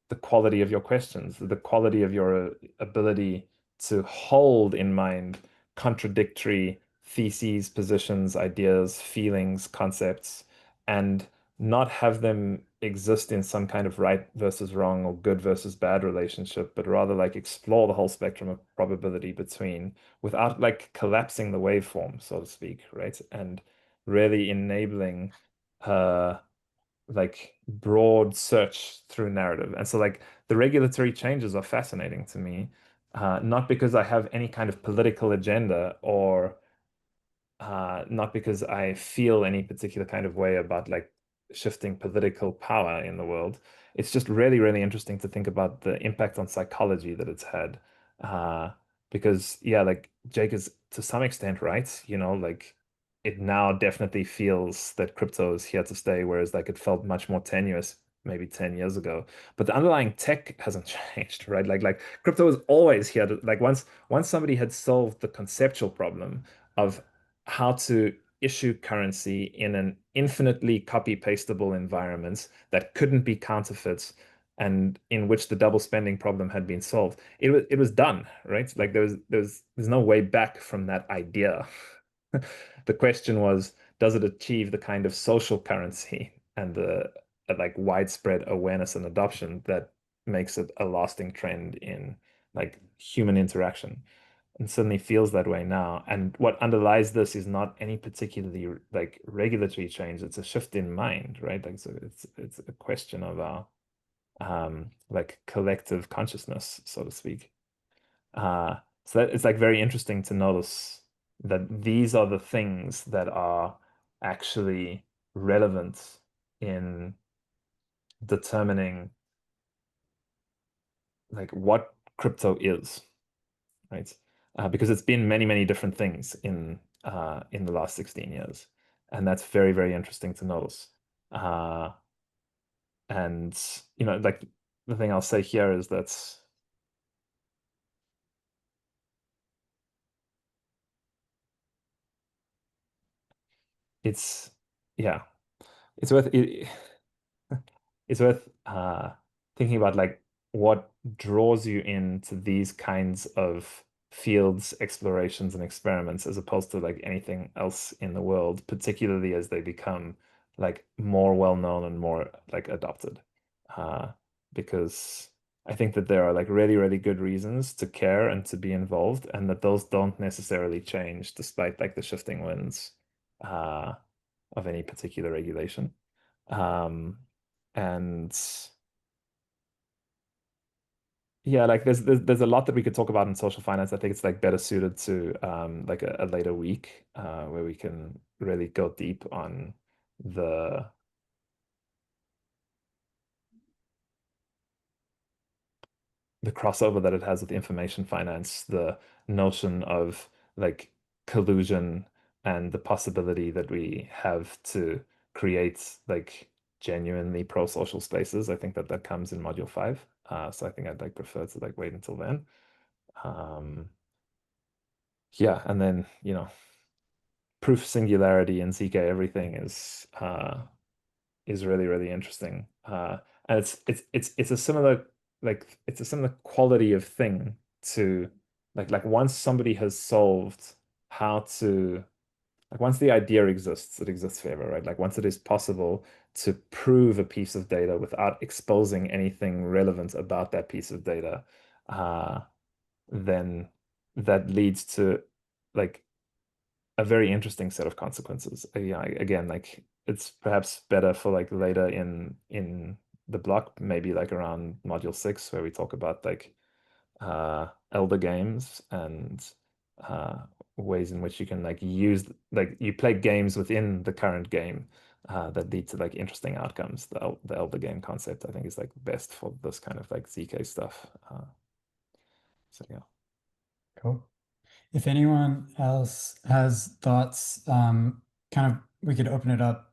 the quality of your questions, the quality of your ability to hold in mind contradictory theses, positions, ideas, feelings, concepts, and not have them exist in some kind of right versus wrong or good versus bad relationship, but rather like explore the whole spectrum of probability between without like collapsing the waveform, so to speak, right? And really enabling like broad search through narrative. And so like the regulatory changes are fascinating to me, not because I have any kind of political agenda or not because I feel any particular kind of way about like shifting political power in the world. It's just really, really interesting to think about the impact on psychology that it's had. Uh, because yeah, like Jake is to some extent right, like it now definitely feels that crypto is here to stay, whereas like it felt much more tenuous maybe 10 years ago. But the underlying tech hasn't changed, right? Like crypto was always here to like once somebody had solved the conceptual problem of how to issue currency in an infinitely copy pastable environment that couldn't be counterfeit and in which the double spending problem had been solved. It was done, right? Like there's no way back from that idea. The question was, does it achieve the kind of social currency and the like widespread awareness and adoption that makes it a lasting trend in like human interaction? And suddenly feels that way now. And what underlies this is not any particularly like regulatory change. It's a shift in mind, right? Like so it's a question of our like collective consciousness, so to speak. So that it's like very interesting to notice that these are the things that are actually relevant in determining like what crypto is, right? Because it's been many, many different things in the last 16 years. And that's very, very interesting to notice. Uh, and like the thing I'll say here is that it's yeah, it's worth it, it's worth thinking about like what draws you into these kinds of fields, explorations, and experiments as opposed to like anything else in the world, particularly as they become like more well known and more like adopted. Because I think that there are like really, really good reasons to care and to be involved, and that those don't necessarily change despite like the shifting winds uh, of any particular regulation. And yeah, like there's a lot that we could talk about in social finance. I think it's like better suited to like a later week where we can really go deep on the crossover that it has with information finance, the notion of like collusion and the possibility that we have to create like genuinely pro-social spaces. I think that comes in module 5. So I think I'd like prefer to like wait until then. Yeah, and then, proof singularity and ZK everything is really, really interesting. And it's a similar it's a similar quality of thing to like once somebody has solved how to like once the idea exists, it exists forever, right? Like once it is possible to prove a piece of data without exposing anything relevant about that piece of data, then that leads to like a very interesting set of consequences. Yeah, again, like it's perhaps better for like later in the block, maybe like around module 6, where we talk about like elder games and ways in which you can like use like you play games within the current game that lead to like interesting outcomes. The elder game concept, I think, is like best for this kind of like ZK stuff. So yeah. Cool. If anyone else has thoughts, kind of we could open it up.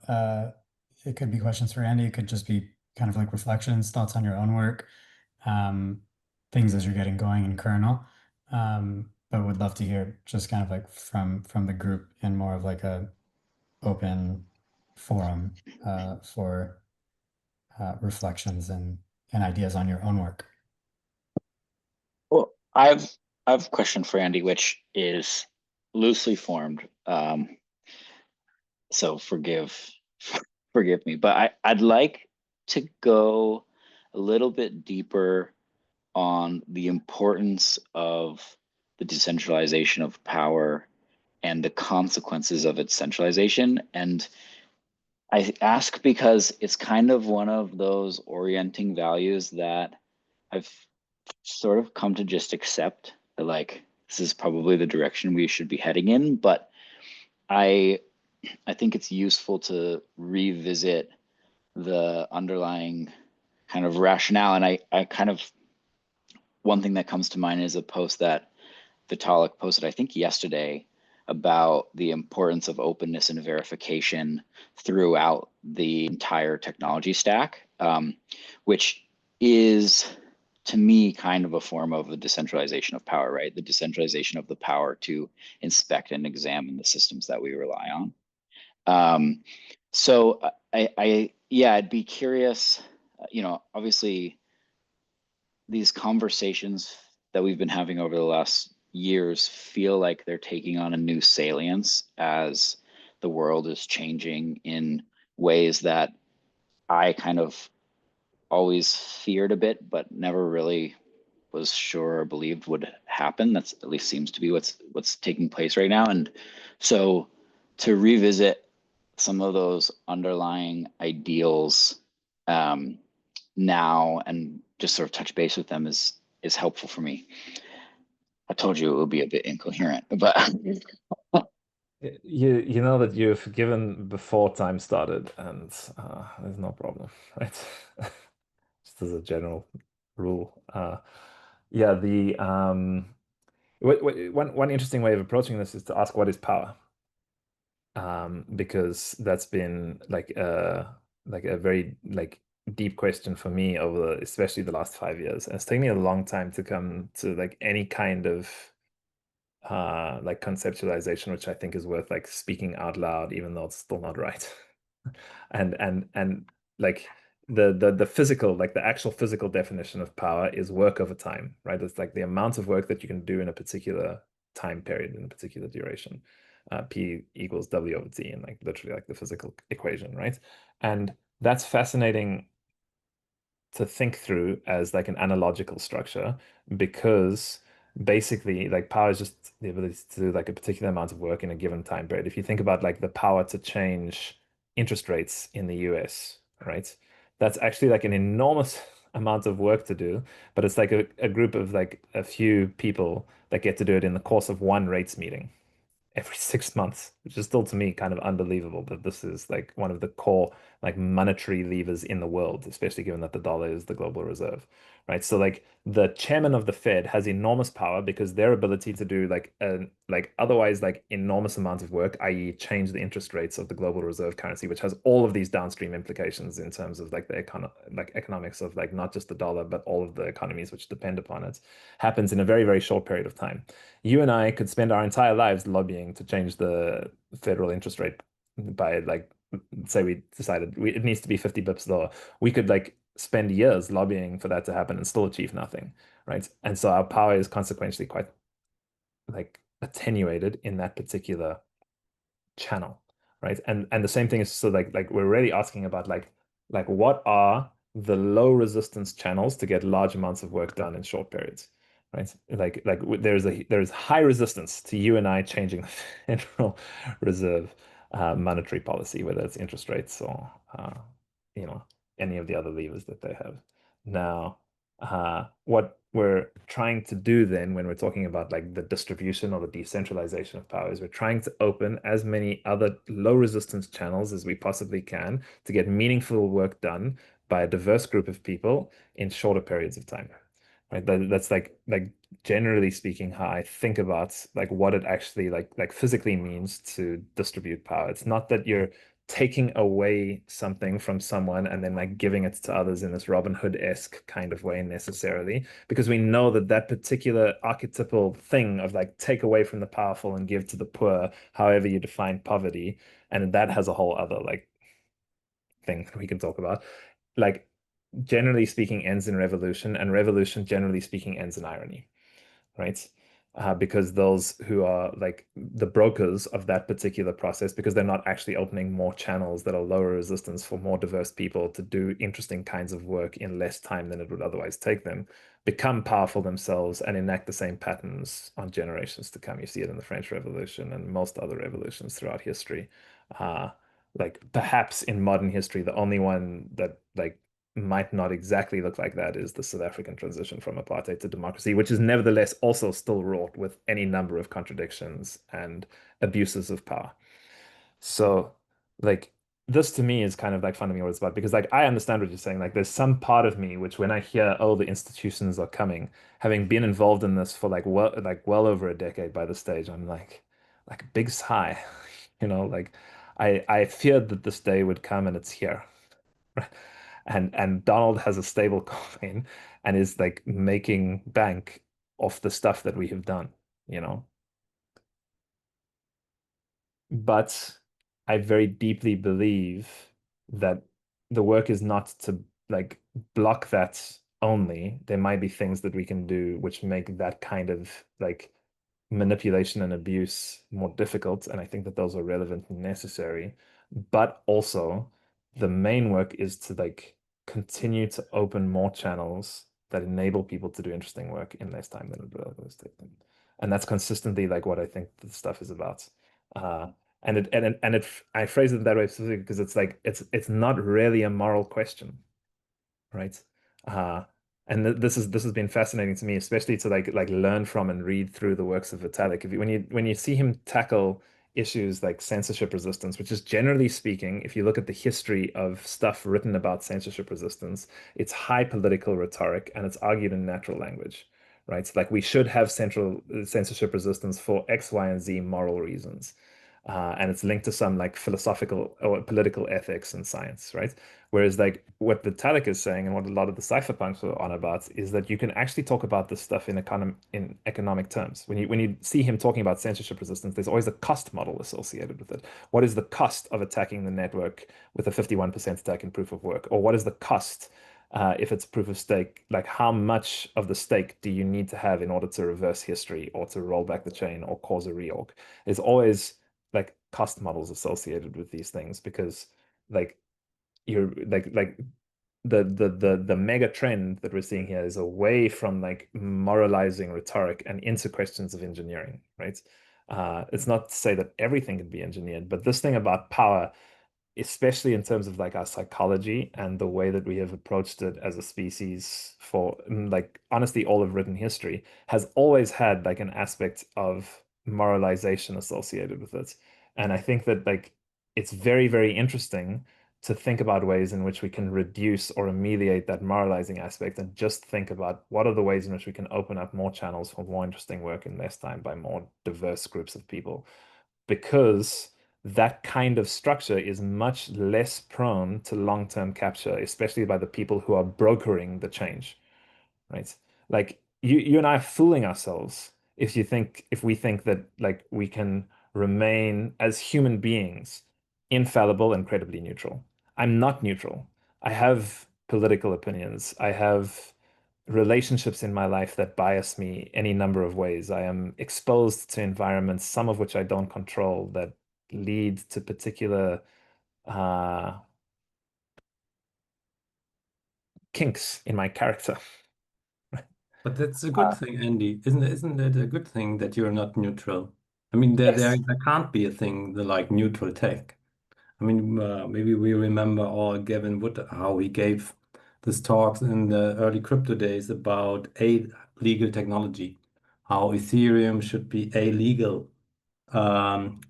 It could be questions for Andy. It could just be kind of like reflections, thoughts on your own work, things as you're getting going in Kernel. But would love to hear just kind of like from the group in more of like a open forum for reflections and ideas on your own work. Well, I've a question for Andy, which is loosely formed. So forgive me, but I'd like to go a little bit deeper on the importance of the decentralization of power and the consequences of its centralization. And I ask because it's kind of one of those orienting values that I've sort of come to just accept that, like, this is probably the direction we should be heading in. But I think it's useful to revisit the underlying kind of rationale. And I kind of, one thing that comes to mind is a post that Vitalik posted, I think yesterday, about the importance of openness and verification throughout the entire technology stack, which is, to me, kind of a form of the decentralization of power, right? The decentralization of the power to inspect and examine the systems that we rely on. So I'd be curious, obviously these conversations that we've been having over the last years feel like they're taking on a new salience as the world is changing in ways that I kind of always feared a bit, but never really was sure or believed would happen. That's at least seems to be what's taking place right now. And so to revisit some of those underlying ideals now and just sort of touch base with them is helpful for me. I told you it would be a bit incoherent, but You know that you've given before time started, and there's no problem, right? Just as a general rule. Yeah, the one interesting way of approaching this is to ask what is power, because that's been like a very like deep question for me over especially the last 5 years. And it's taken me a long time to come to like any kind of like conceptualization, which I think is worth like speaking out loud, even though it's still not right. and like the physical, like the actual physical definition of power is work over time, right? It's like the amount of work that you can do in a particular time period, in a particular duration. P equals W over T, and like literally like the physical equation, right? And that's fascinating to think through as like an analogical structure, because basically like power is just the ability to do like a particular amount of work in a given time period. If you think about like the power to change interest rates in the US, right? That's actually like an enormous amount of work to do, but it's like a group of like a few people that get to do it in the course of one rates meeting every 6 months, which is still to me kind of unbelievable that this is like one of the core like monetary levers in the world, especially given that the dollar is the global reserve, right? So like the chairman of the Fed has enormous power because their ability to do like a like otherwise like enormous amount of work, i.e. change the interest rates of the global reserve currency, which has all of these downstream implications in terms of like the economics of like not just the dollar, but all of the economies which depend upon it, happens in a very, very short period of time. You and I could spend our entire lives lobbying to change the federal interest rate by like, say we decided it needs to be 50 bips lower. We could like spend years lobbying for that to happen and still achieve nothing, right? And so our power is consequentially quite like attenuated in that particular channel. right? And the same thing is, so like we're really asking about like what are the low resistance channels to get large amounts of work done in short periods, right? There's high resistance to you and I changing the Federal Reserve monetary policy, whether it's interest rates or you know, any of the other levers that they have. Now, what we're trying to do then when we're talking about like the distribution or the decentralization of power is we're trying to open as many other low resistance channels as we possibly can to get meaningful work done by a diverse group of people in shorter periods of time. Right? That's like generally speaking how I think about like what it actually like physically means to distribute power. It's not that you're taking away something from someone and then like giving it to others in this Robin Hood-esque kind of way necessarily, because we know that that particular archetypal thing of like take away from the powerful and give to the poor, however you define poverty, and that has a whole other like thing we can talk about. Like generally speaking ends in revolution, and revolution generally speaking ends in irony, right? Because those who are like the brokers of that particular process, because they're not actually opening more channels that are lower resistance for more diverse people to do interesting kinds of work in less time than it would otherwise take them, become powerful themselves and enact the same patterns on generations to come. You see it in the French Revolution and most other revolutions throughout history. Like perhaps in modern history, the only one that like might not exactly look like that is the South African transition from apartheid to democracy, which is nevertheless also still wrought with any number of contradictions and abuses of power. So, like, this to me is kind of like fundamentally what it's about, because like I understand what you're saying. Like, there's some part of me which, when I hear, oh, the institutions are coming, having been involved in this for like well over a decade by this stage, I'm like a big sigh, like I feared that this day would come and it's here. And Donald has a stable coin and is like making bank off the stuff that we have done, you know. But I very deeply believe that the work is not to like block that only. There might be things that we can do which make that kind of like manipulation and abuse more difficult. And I think that those are relevant and necessary. But also, the main work is to like continue to open more channels that enable people to do interesting work in less time than it would otherwise take them. And that's consistently like what I think the stuff is about. And I phrase it that way specifically because it's like it's not really a moral question, right? Uh, and this has been fascinating to me, especially to like learn from and read through the works of Vitalik. When you see him tackle issues like censorship resistance, which is generally speaking, if you look at the history of stuff written about censorship resistance, it's high political rhetoric and it's argued in natural language, right? Like we should have central censorship resistance for X, Y, and Z moral reasons. And it's linked to some like philosophical or political ethics and science, right? Whereas like what Vitalik is saying and what a lot of the cypherpunks are on about is that you can actually talk about this stuff in economic terms. When you see him talking about censorship resistance, there's always a cost model associated with it. What is the cost of attacking the network with a 51% attack in proof of work? Or what is the cost if it's proof of stake? Like how much of the stake do you need to have in order to reverse history or to roll back the chain or cause a reorg? There's always like cost models associated with these things because like you're like the mega trend that we're seeing here is away from like moralizing rhetoric and into questions of engineering, right? It's not to say that everything can be engineered, but this thing about power, especially in terms of like our psychology and the way that we have approached it as a species for like honestly all of written history, has always had like an aspect of moralization associated with it. And I think that like it's very, very interesting to think about ways in which we can reduce or ameliorate that moralizing aspect and just think about what are the ways in which we can open up more channels for more interesting work in less time by more diverse groups of people. Because that kind of structure is much less prone to long-term capture, especially by the people who are brokering the change, right? Like you and I are fooling ourselves if we think that like we can remain as human beings infallible and credibly neutral. I'm not neutral. I have political opinions. I have relationships in my life that bias me any number of ways. I am exposed to environments, some of which I don't control, that lead to particular kinks in my character. But that's a good thing, Andy. Isn't it a good thing that you're not neutral? I mean, Yes. there can't be a thing like neutral tech. I mean, maybe we remember all Gavin Wood, how he gave this talks in the early crypto days about a legal technology, how Ethereum should be illegal, and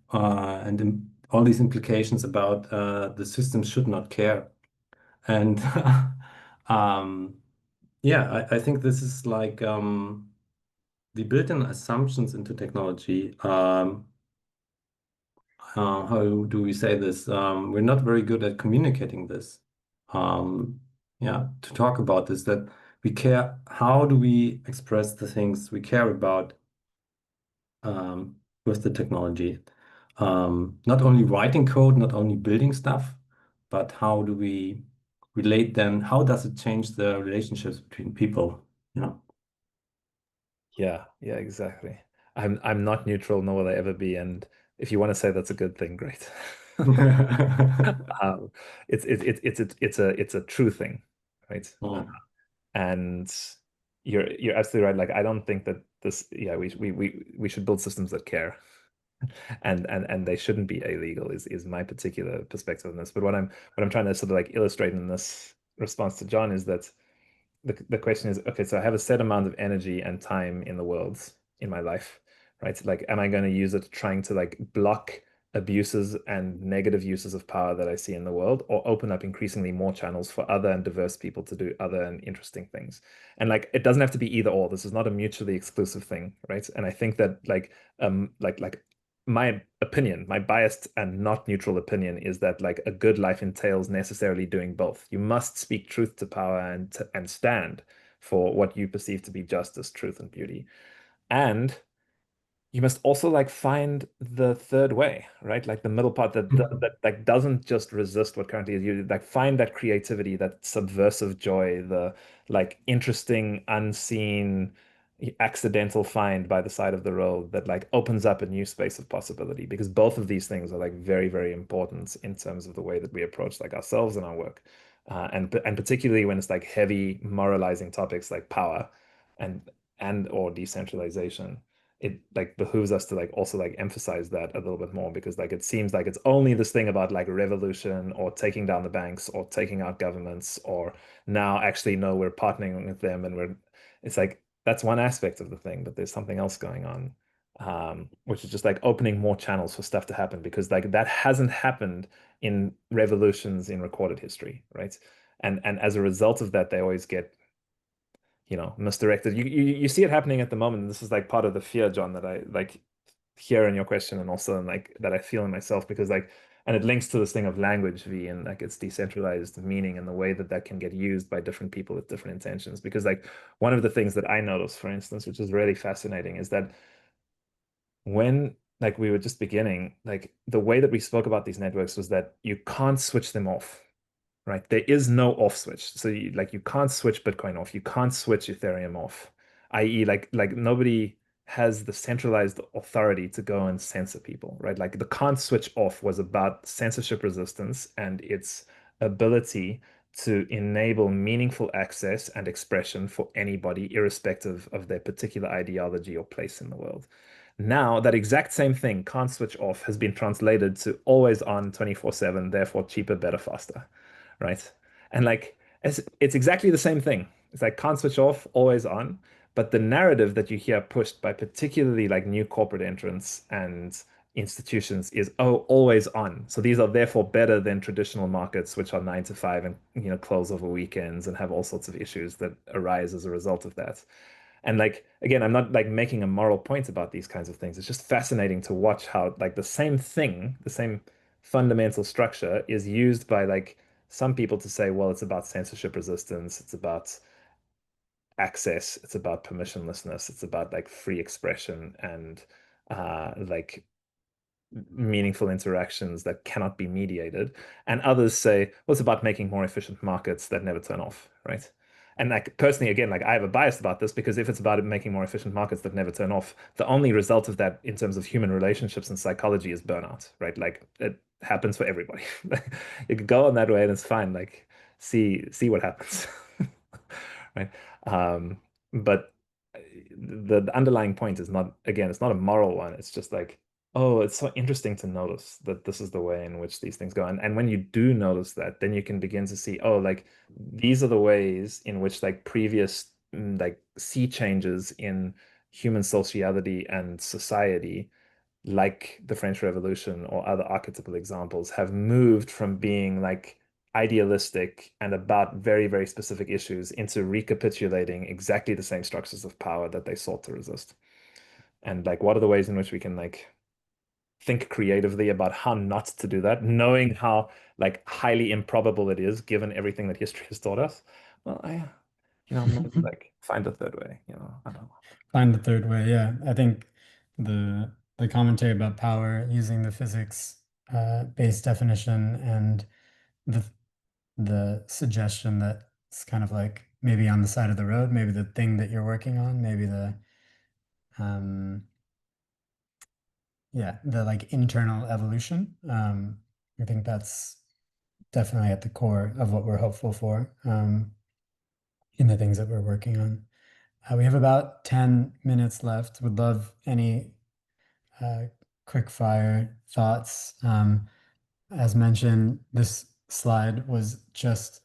all these implications about the system should not care. And um, yeah, I think this is like the built-in assumptions into technology. How do we say this? We're not very good at communicating this. Yeah, to talk about this, that we care. How do we express the things we care about with the technology? Not only writing code, not only building stuff, but how do we relate then? How does it change the relationships between people? You know? Yeah, exactly. I'm not neutral, nor will I ever be. And if you want to say that's a good thing, great. Um, it's a true thing, right? Mm. And you're absolutely right. Like I don't think that this, yeah, we should build systems that care, and they shouldn't be illegal is my particular perspective on this. But what I'm trying to sort of like illustrate in this response to John is that the question is, okay, so I have a set amount of energy and time in the world in my life, right? Like, am I going to use it trying to like block abuses and negative uses of power that I see in the world, or open up increasingly more channels for other and diverse people to do other and interesting things? And like, it doesn't have to be either or. This is not a mutually exclusive thing, right? And I think that like my opinion, my biased and not neutral opinion is that like a good life entails necessarily doing both. You must speak truth to power and stand for what you perceive to be justice, truth, and beauty. And you must also like find the third way, right? Like the middle part that like doesn't just resist what currently is. You like find that creativity, that subversive joy, the like interesting, unseen, accidental find by the side of the road that like opens up a new space of possibility. Because both of these things are like very, very important in terms of the way that we approach like ourselves and our work. And particularly when it's like heavy moralizing topics like power and or decentralization, it like behooves us to like also like emphasize that a little bit more, because like it seems like it's only this thing about like revolution or taking down the banks or taking out governments, or now actually no, we're partnering with them and it's like that's one aspect of the thing, but there's something else going on, which is just like opening more channels for stuff to happen, because like that hasn't happened in revolutions in recorded history, right? And as a result of that, they always get misdirected. You see it happening at the moment. And this is like part of the fear, John, that I like hear in your question, and also in, like that I feel in myself, because like, and it links to this thing of language, V, and like its decentralized meaning and the way that that can get used by different people with different intentions. Because like one of the things that I noticed, for instance, which is really fascinating, is that when like we were just beginning, like the way that we spoke about these networks was that you can't switch them off, right? There is no off switch. So you can't switch Bitcoin off. You can't switch Ethereum off, i.e. like nobody has the centralized authority to go and censor people, right? Like the can't switch off was about censorship resistance and its ability to enable meaningful access and expression for anybody, irrespective of their particular ideology or place in the world. Now, that exact same thing, can't switch off, has been translated to always on 24/7, therefore cheaper, better, faster, right? And like it's exactly the same thing. It's like can't switch off, always on. But the narrative that you hear pushed by particularly like new corporate entrants and institutions is, oh, always on. So these are therefore better than traditional markets, which are 9 to 5 and close over weekends and have all sorts of issues that arise as a result of that. And like again, I'm not like making a moral point about these kinds of things. It's just fascinating to watch how like the same thing, the same fundamental structure is used by like some people to say, well, it's about censorship resistance, it's about access, it's about permissionlessness, it's about like free expression and like meaningful interactions that cannot be mediated. And others say, well, it's about making more efficient markets that never turn off, right? And like personally, again, like I have a bias about this because if it's about making more efficient markets that never turn off, the only result of that in terms of human relationships and psychology is burnout, right? Like it happens for everybody. You could go on that way and it's fine. Like see what happens. Right. But the underlying point is not, again, it's not a moral one. It's just like, oh, it's so interesting to notice that this is the way in which these things go. And when you do notice that, then you can begin to see, oh, like these are the ways in which like previous like sea changes in human sociality and society, like the French Revolution or other archetypal examples, have moved from being like idealistic and about very, very specific issues into recapitulating exactly the same structures of power that they sought to resist. And like, what are the ways in which we can like think creatively about how not to do that, knowing how like highly improbable it is given everything that history has taught us? Well, maybe like find a third way, I don't know. Find the third way, yeah. I think the commentary about power using the physics based definition and the the suggestion that it's kind of like maybe on the side of the road, maybe the thing that you're working on, maybe um the like internal evolution. I think that's definitely at the core of what we're hopeful for in the things that we're working on. We have about 10 minutes left. Would love any quick fire thoughts. As mentioned, this slide was just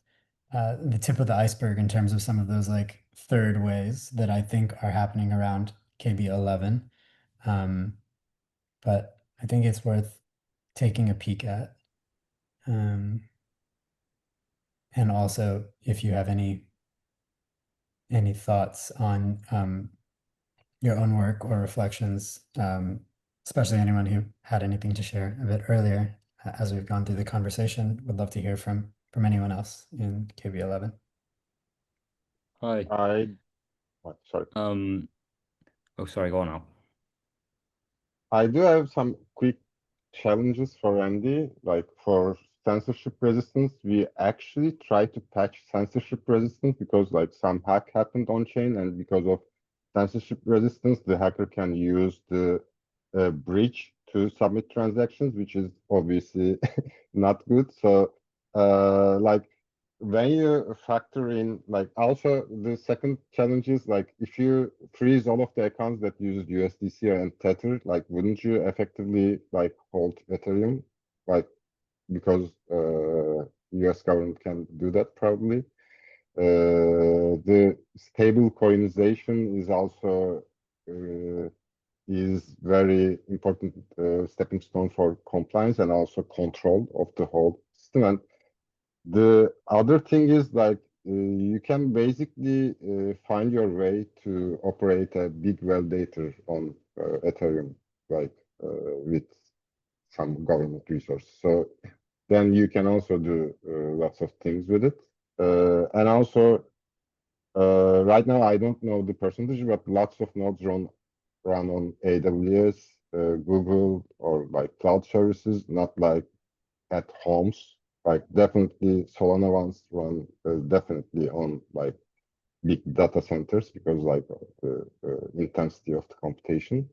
the tip of the iceberg in terms of some of those like third ways that I think are happening around KB11. But I think it's worth taking a peek at. And also, if you have any thoughts on your own work or reflections, especially anyone who had anything to share a bit earlier as we've gone through the conversation, would love to hear from anyone else in KB11. Hi. Sorry. Oh, sorry, go on now. I do have some quick challenges for Andy. Like for censorship resistance, we actually try to patch censorship resistance because like some hack happened on chain, and because of censorship resistance, the hacker can use the bridge to submit transactions, which is obviously not good. So like when you factor in like also the second challenge is like if you freeze all of the accounts that use USDC and Tether, like wouldn't you effectively like hold Ethereum, like because US government can do that probably. The stable coinization is also is very important stepping stone for compliance and also control of the whole system. And the other thing is like you can basically find your way to operate a big validator on Ethereum, like with some government resource. So then you can also do lots of things with it. And also, right now I don't know the percentage, but lots of nodes run on AWS, Google, or like cloud services, not like at homes. Like definitely Solana ones run definitely on like big data centers because like of the intensity of the computation.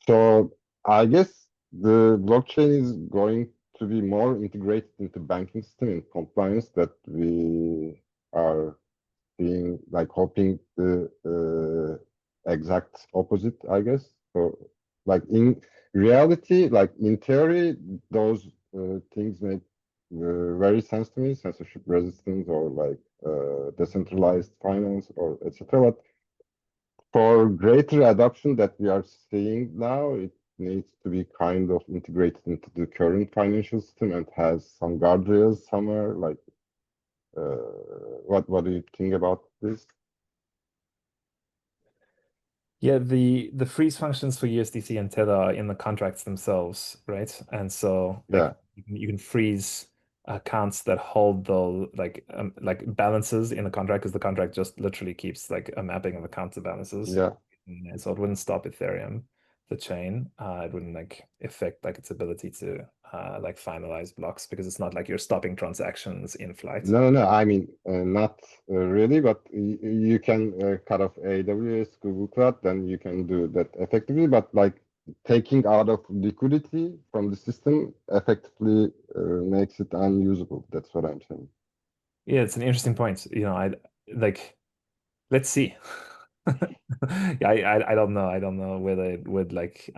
So I guess the blockchain is going to be more integrated into banking system and compliance that we are being like hoping the exact opposite, I guess. So like in reality, like in theory, those things make very sense to me, censorship resistance or like decentralized finance or etc. But for greater adoption that we are seeing now, it needs to be kind of integrated into the current financial system and has some guardrails somewhere. Like, what do you think about this? Yeah, the freeze functions for USDC and Tether are in the contracts themselves, right? And so like you can freeze accounts that hold the like balances in the contract because the contract just literally keeps like a mapping of account to balances. Yeah. So it wouldn't stop Ethereum, the chain. It wouldn't like affect like its ability to like finalized blocks because it's not like you're stopping transactions in flight. No. I mean, not really, but you can cut off AWS, Google Cloud, then you can do that effectively. But like taking out of liquidity from the system effectively makes it unusable. That's what I'm saying. Yeah, it's an interesting point. I like let's see. Yeah, I don't know. I don't know whether it would like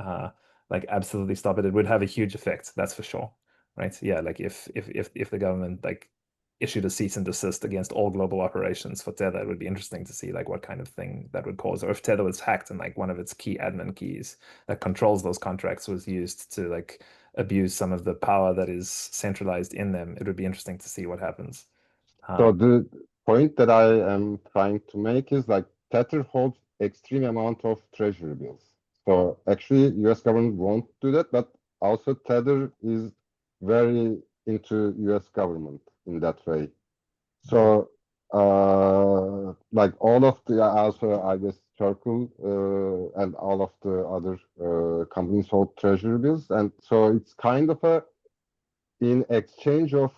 absolutely stop it. It would have a huge effect, that's for sure. Right? Yeah, like if the government like issued a cease and desist against all global operations for Tether, it would be interesting to see like what kind of thing that would cause. Or if Tether was hacked and like one of its key admin keys that controls those contracts was used to like abuse some of the power that is centralized in them, it would be interesting to see what happens. So the point that I am trying to make is like Tether holds extreme amount of treasury bills. So actually, U.S. government won't do that, but also Tether is very into U.S. government in that way. So like all of the also I guess Circle and all of the other companies hold treasury bills, and so it's kind of a in exchange of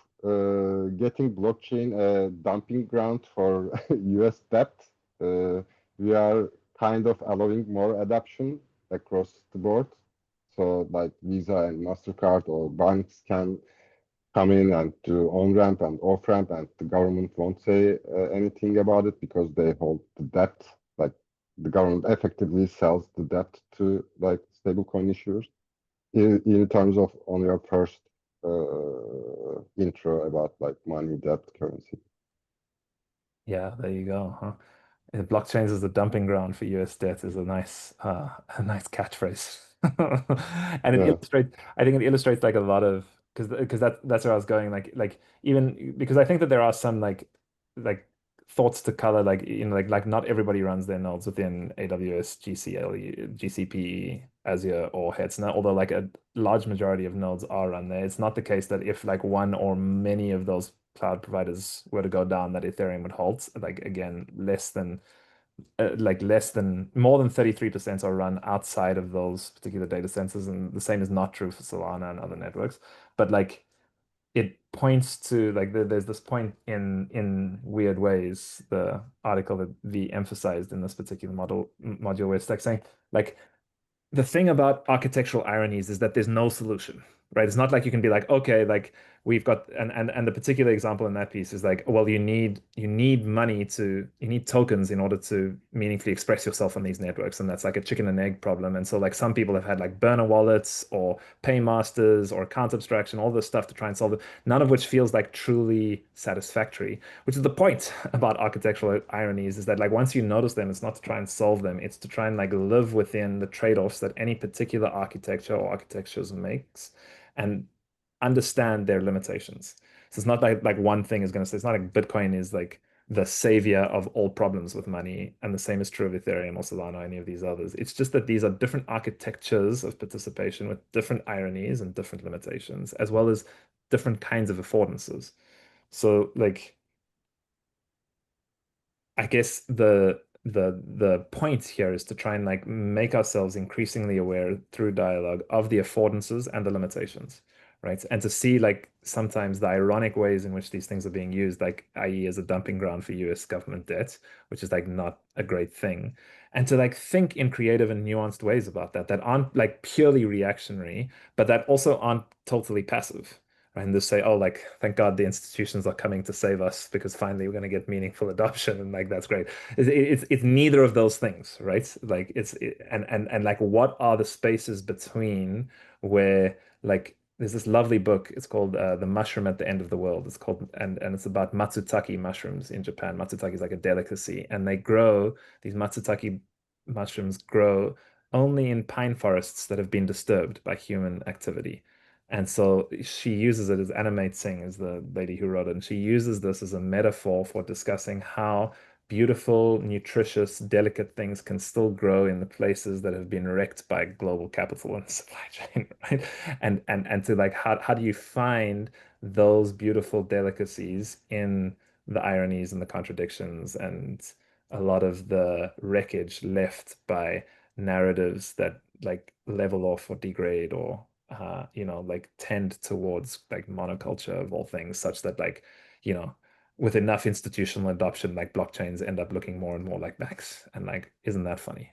getting blockchain a dumping ground for US debt, uh, we are kind of allowing more adoption across the board. So like Visa and MasterCard or banks can come in and do on-ramp and off-ramp, and the government won't say anything about it because they hold the debt. Like the government effectively sells the debt to like stablecoin issuers in terms of on your first intro about like money, debt, currency. Yeah, there you go, huh? Blockchains as a dumping ground for US debt is a nice catchphrase. And it Yeah. illustrates, I think it illustrates like a lot of because that's where I was going, like even because I think that there are some like thoughts to color like not everybody runs their nodes within AWS, GCP, Azure, or Hetzner, although like a large majority of nodes are run there. It's not the case that if like one or many of those cloud providers were to go down, that Ethereum would hold. Like again, more than 33% are run outside of those particular data centers, and the same is not true for Solana and other networks. But like it points to like there's this point in weird ways, the article that V emphasized in this particular module where it's like saying like the thing about architectural ironies is that there's no solution, right? It's not like you can be like, okay, like we've got and the particular example in that piece is like, well, you need money you need tokens in order to meaningfully express yourself on these networks, and that's like a chicken and egg problem. And so like some people have had like burner wallets or paymasters or account abstraction, all this stuff to try and solve it, none of which feels like truly satisfactory, which is the point about architectural ironies, is that like once you notice them, it's not to try and solve them, it's to try and like live within the trade-offs that any particular architecture or architectures makes and understand their limitations. So it's not like one thing is going to say, it's not like Bitcoin is like the savior of all problems with money, and the same is true of Ethereum or Solana or any of these others. It's just that these are different architectures of participation with different ironies and different limitations, as well as different kinds of affordances. So like I guess the point here is to try and like make ourselves increasingly aware through dialogue of the affordances and the limitations, right? And to see like sometimes the ironic ways in which these things are being used, like i.e. as a dumping ground for US government debt, which is like not a great thing. And to like think in creative and nuanced ways about that aren't like purely reactionary, but that also aren't totally passive, and to say, oh, like, thank God the institutions are coming to save us because finally we're going to get meaningful adoption, and like that's great. It's neither of those things, right? Like and like what are the spaces between where like there's this lovely book. It's called The Mushroom at the End of the World. It's called and it's about matsutake mushrooms in Japan. Matsutake is like a delicacy, and these matsutake mushrooms grow only in pine forests that have been disturbed by human activity. And so she uses it as Animate Singh is the lady who wrote it. And she uses this as a metaphor for discussing how beautiful, nutritious, delicate things can still grow in the places that have been wrecked by global capital and supply chain, right? And to like how do you find those beautiful delicacies in the ironies and the contradictions and a lot of the wreckage left by narratives that like level off or degrade or like tend towards like monoculture of all things, such that like, with enough institutional adoption, like blockchains end up looking more and more like banks. And like, isn't that funny?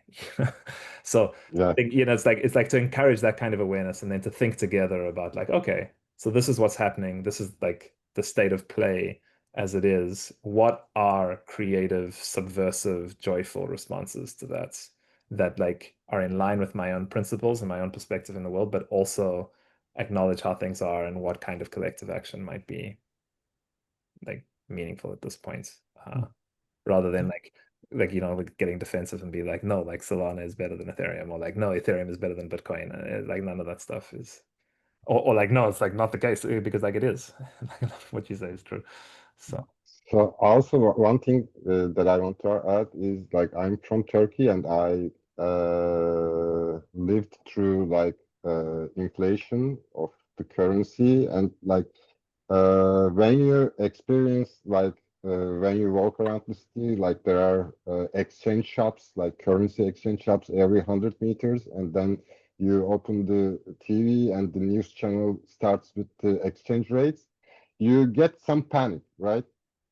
So I Yeah. think, it's like to encourage that kind of awareness and then to think together about like, okay, so this is what's happening. This is like the state of play as it is. What are creative, subversive, joyful responses to that like are in line with my own principles and my own perspective in the world, but also acknowledge how things are and what kind of collective action might be like meaningful at this point, rather than like getting defensive and be like, no, like Solana is better than Ethereum, or like no, Ethereum is better than Bitcoin. Like none of that stuff is, or like no, it's like not the case, because like it is. Like, what you say is true. So So also one thing that I want to add is like I'm from Turkey and I lived through like inflation of the currency and like when you experience like when you walk around the city, like there are exchange shops, like currency exchange shops every 100 meters, and then you open the TV and the news channel starts with the exchange rates. You get some panic, right?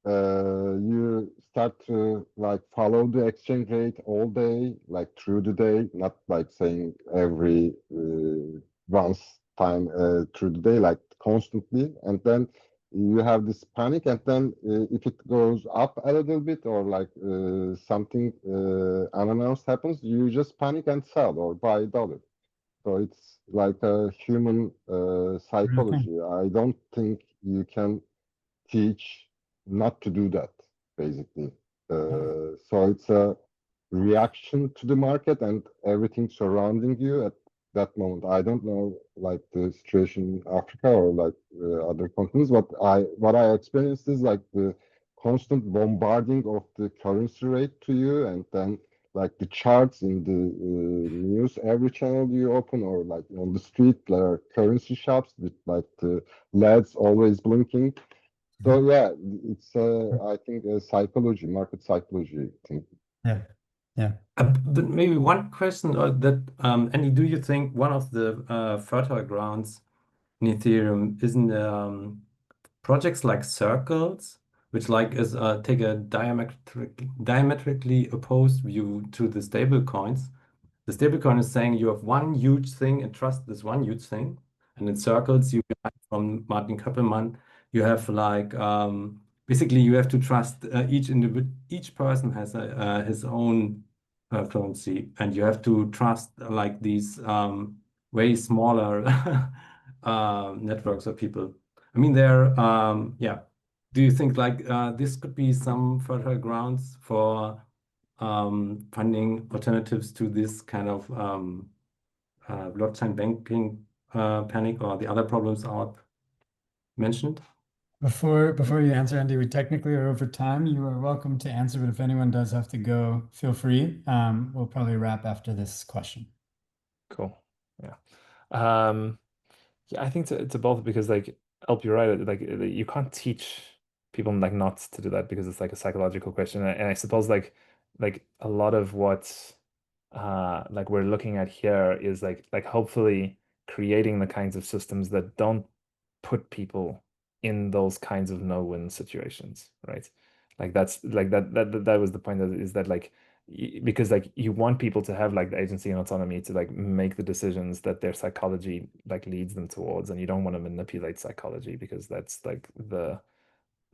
You start to like follow the exchange rate all day, like through the day, not like saying every once time through the day, like constantly, and then you have this panic, and then if it goes up a little bit or like something unannounced happens, you just panic and sell or buy dollar. So it's like a human Real thing. psychology. I don't think you can teach not to do that, basically. So it's a reaction to the market and everything surrounding you at that moment. I don't know like the situation in Africa or like other continents, but what I experienced is like the constant bombarding of the currency rate to you, and then like the charts in the news, every channel you open, or like on the street there are currency shops with like the LEDs always blinking. So yeah, it's I think a psychology, market psychology thing. Yeah. Yeah. But maybe one question that, Andy, do you think one of the fertile grounds in Ethereum isn't projects like Circles, which like is take a diametrically opposed view to the stable coins? The stablecoin is saying you have one huge thing and trust this one huge thing. And in Circles, you have from Martin Köppelmann, you have like basically you have to trust each individual, each person has his own currency, and you have to trust like these way smaller networks of people. I mean, they're yeah. Do you think like this could be some fertile grounds for finding alternatives to this kind of blockchain banking panic or the other problems out mentioned? Before you answer, Andy, we technically are over time. You are welcome to answer, but if anyone does have to go, feel free. We'll probably wrap after this question. cool. Yeah. Yeah, I think to both, because like Elp, you're right. Like you can't teach people like not to do that, because it's like a psychological question. And I suppose like a lot of what like we're looking at here is like hopefully creating the kinds of systems that don't put people in those kinds of no-win situations, right? Like that's like that was the point, is that like because like you want people to have like the agency and autonomy to like make the decisions that their psychology like leads them towards, and you don't want to manipulate psychology, because that's like the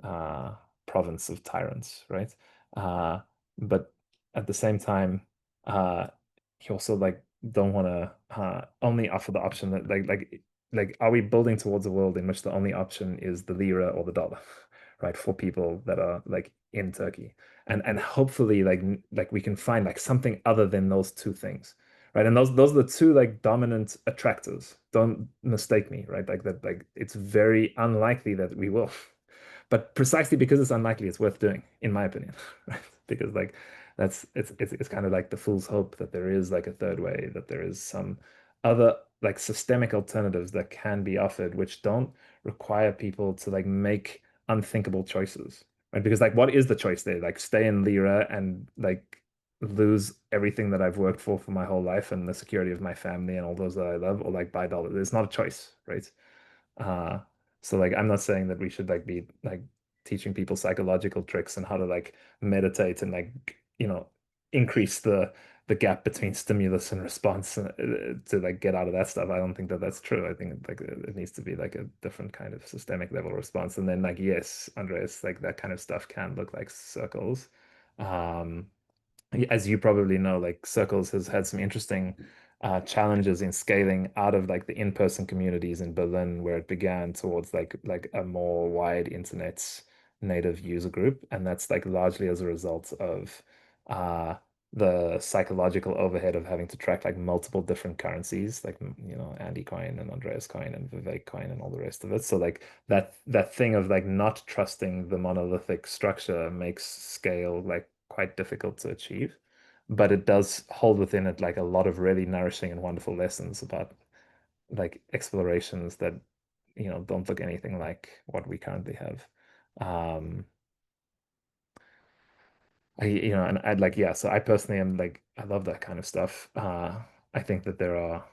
uh province of tyrants, right? But at the same time, uh you also like don't want to only offer the option that like are we building towards a world in which the only option is the lira or the dollar, right, for people that are like in Turkey? And hopefully like we can find like something other than those two things, right? And those are the two like dominant attractors. Don't mistake me, right? Like that, like it's very unlikely that we will. But precisely because it's unlikely, it's worth doing, in my opinion, right? Because like it's kind of like the fool's hope that there is like a third way, that there is some other like systemic alternatives that can be offered, which don't require people to like make unthinkable choices, right? Because like what is the choice there? Like stay in lira and like lose everything that I've worked for my whole life and the security of my family and all those that I love, or like buy dollars. It's not a choice, right? So like I'm not saying that we should like be like teaching people psychological tricks and how to like meditate and like increase the gap between stimulus and response to like get out of that stuff. I don't think that that's true. I think like it needs to be like a different kind of systemic level response. And then like yes, Andreas, like that kind of stuff can look like circles. As you probably know, like Circles has had some interesting challenges in scaling out of like the in-person communities in Berlin, where it began towards like a more wide internet native user group, and that's like largely as a result of the psychological overhead of having to track like multiple different currencies, like Andy coin and Andreas coin and Vivek coin and all the rest of it. So like that thing of like not trusting the monolithic structure makes scale like quite difficult to achieve, but it does hold within it like a lot of really nourishing and wonderful lessons about like explorations that don't look anything like what we currently have. And I'd like, yeah, so I personally am like, I love that kind of stuff. I think that there are,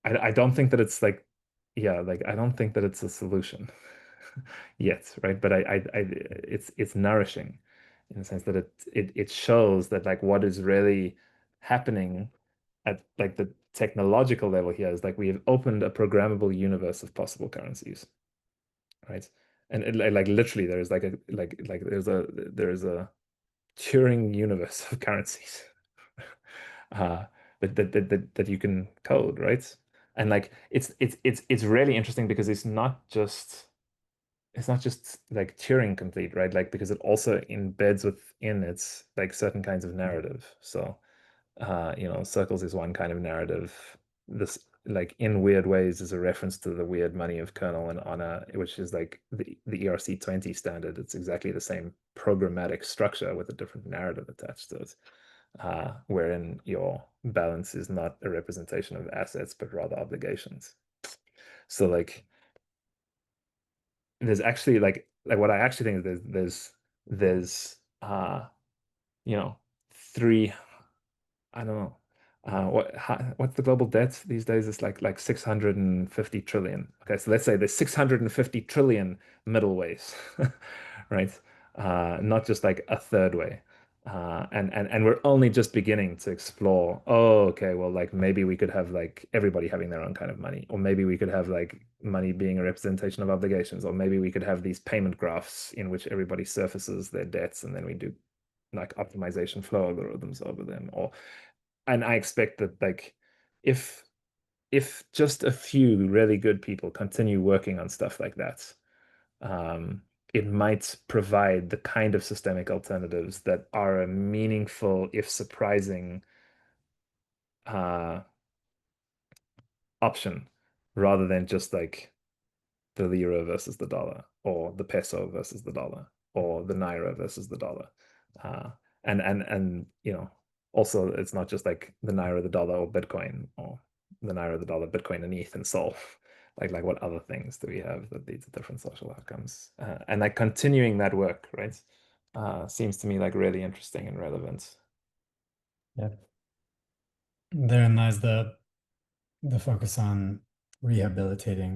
I don't think that it's like, yeah, like I don't think that it's a solution yet, right? But it's nourishing in the sense that it shows that like what is really happening at like the technological level here is like we have opened a programmable universe of possible currencies, right? And like literally there is like there's a Turing universe of currencies that you can code, right? And like it's really interesting because it's not just like Turing complete, right? Like because it also embeds within its like certain kinds of narrative. So Circles is one kind of narrative. This like in weird ways is a reference to the weird money of Kernel and Honor, which is like the ERC20 standard. It's exactly the same programmatic structure with a different narrative attached to it, wherein your balance is not a representation of assets, but rather obligations. So like there's actually like what I actually think is there's three, I don't know. What's the global debt these days? It's like 650 trillion. Okay, so let's say there's 650 trillion middle ways, right? Not just like a third way. And we're only just beginning to explore, oh, okay, well, like maybe we could have like everybody having their own kind of money, or maybe we could have like money being a representation of obligations, or maybe we could have these payment graphs in which everybody surfaces their debts and then we do like optimization flow algorithms over them. And I expect that like if just a few really good people continue working on stuff like that, it might provide the kind of systemic alternatives that are a meaningful, if surprising, option, rather than just like the lira versus the dollar, or the peso versus the dollar, or the naira versus the dollar. And also it's not just like the naira, the dollar, or Bitcoin, or the naira, the dollar, Bitcoin, and ETH and Sol. Like what other things do we have that lead to different social outcomes? And like continuing that work, right? Seems to me like really interesting and relevant. Yeah. Therein lies the focus on rehabilitating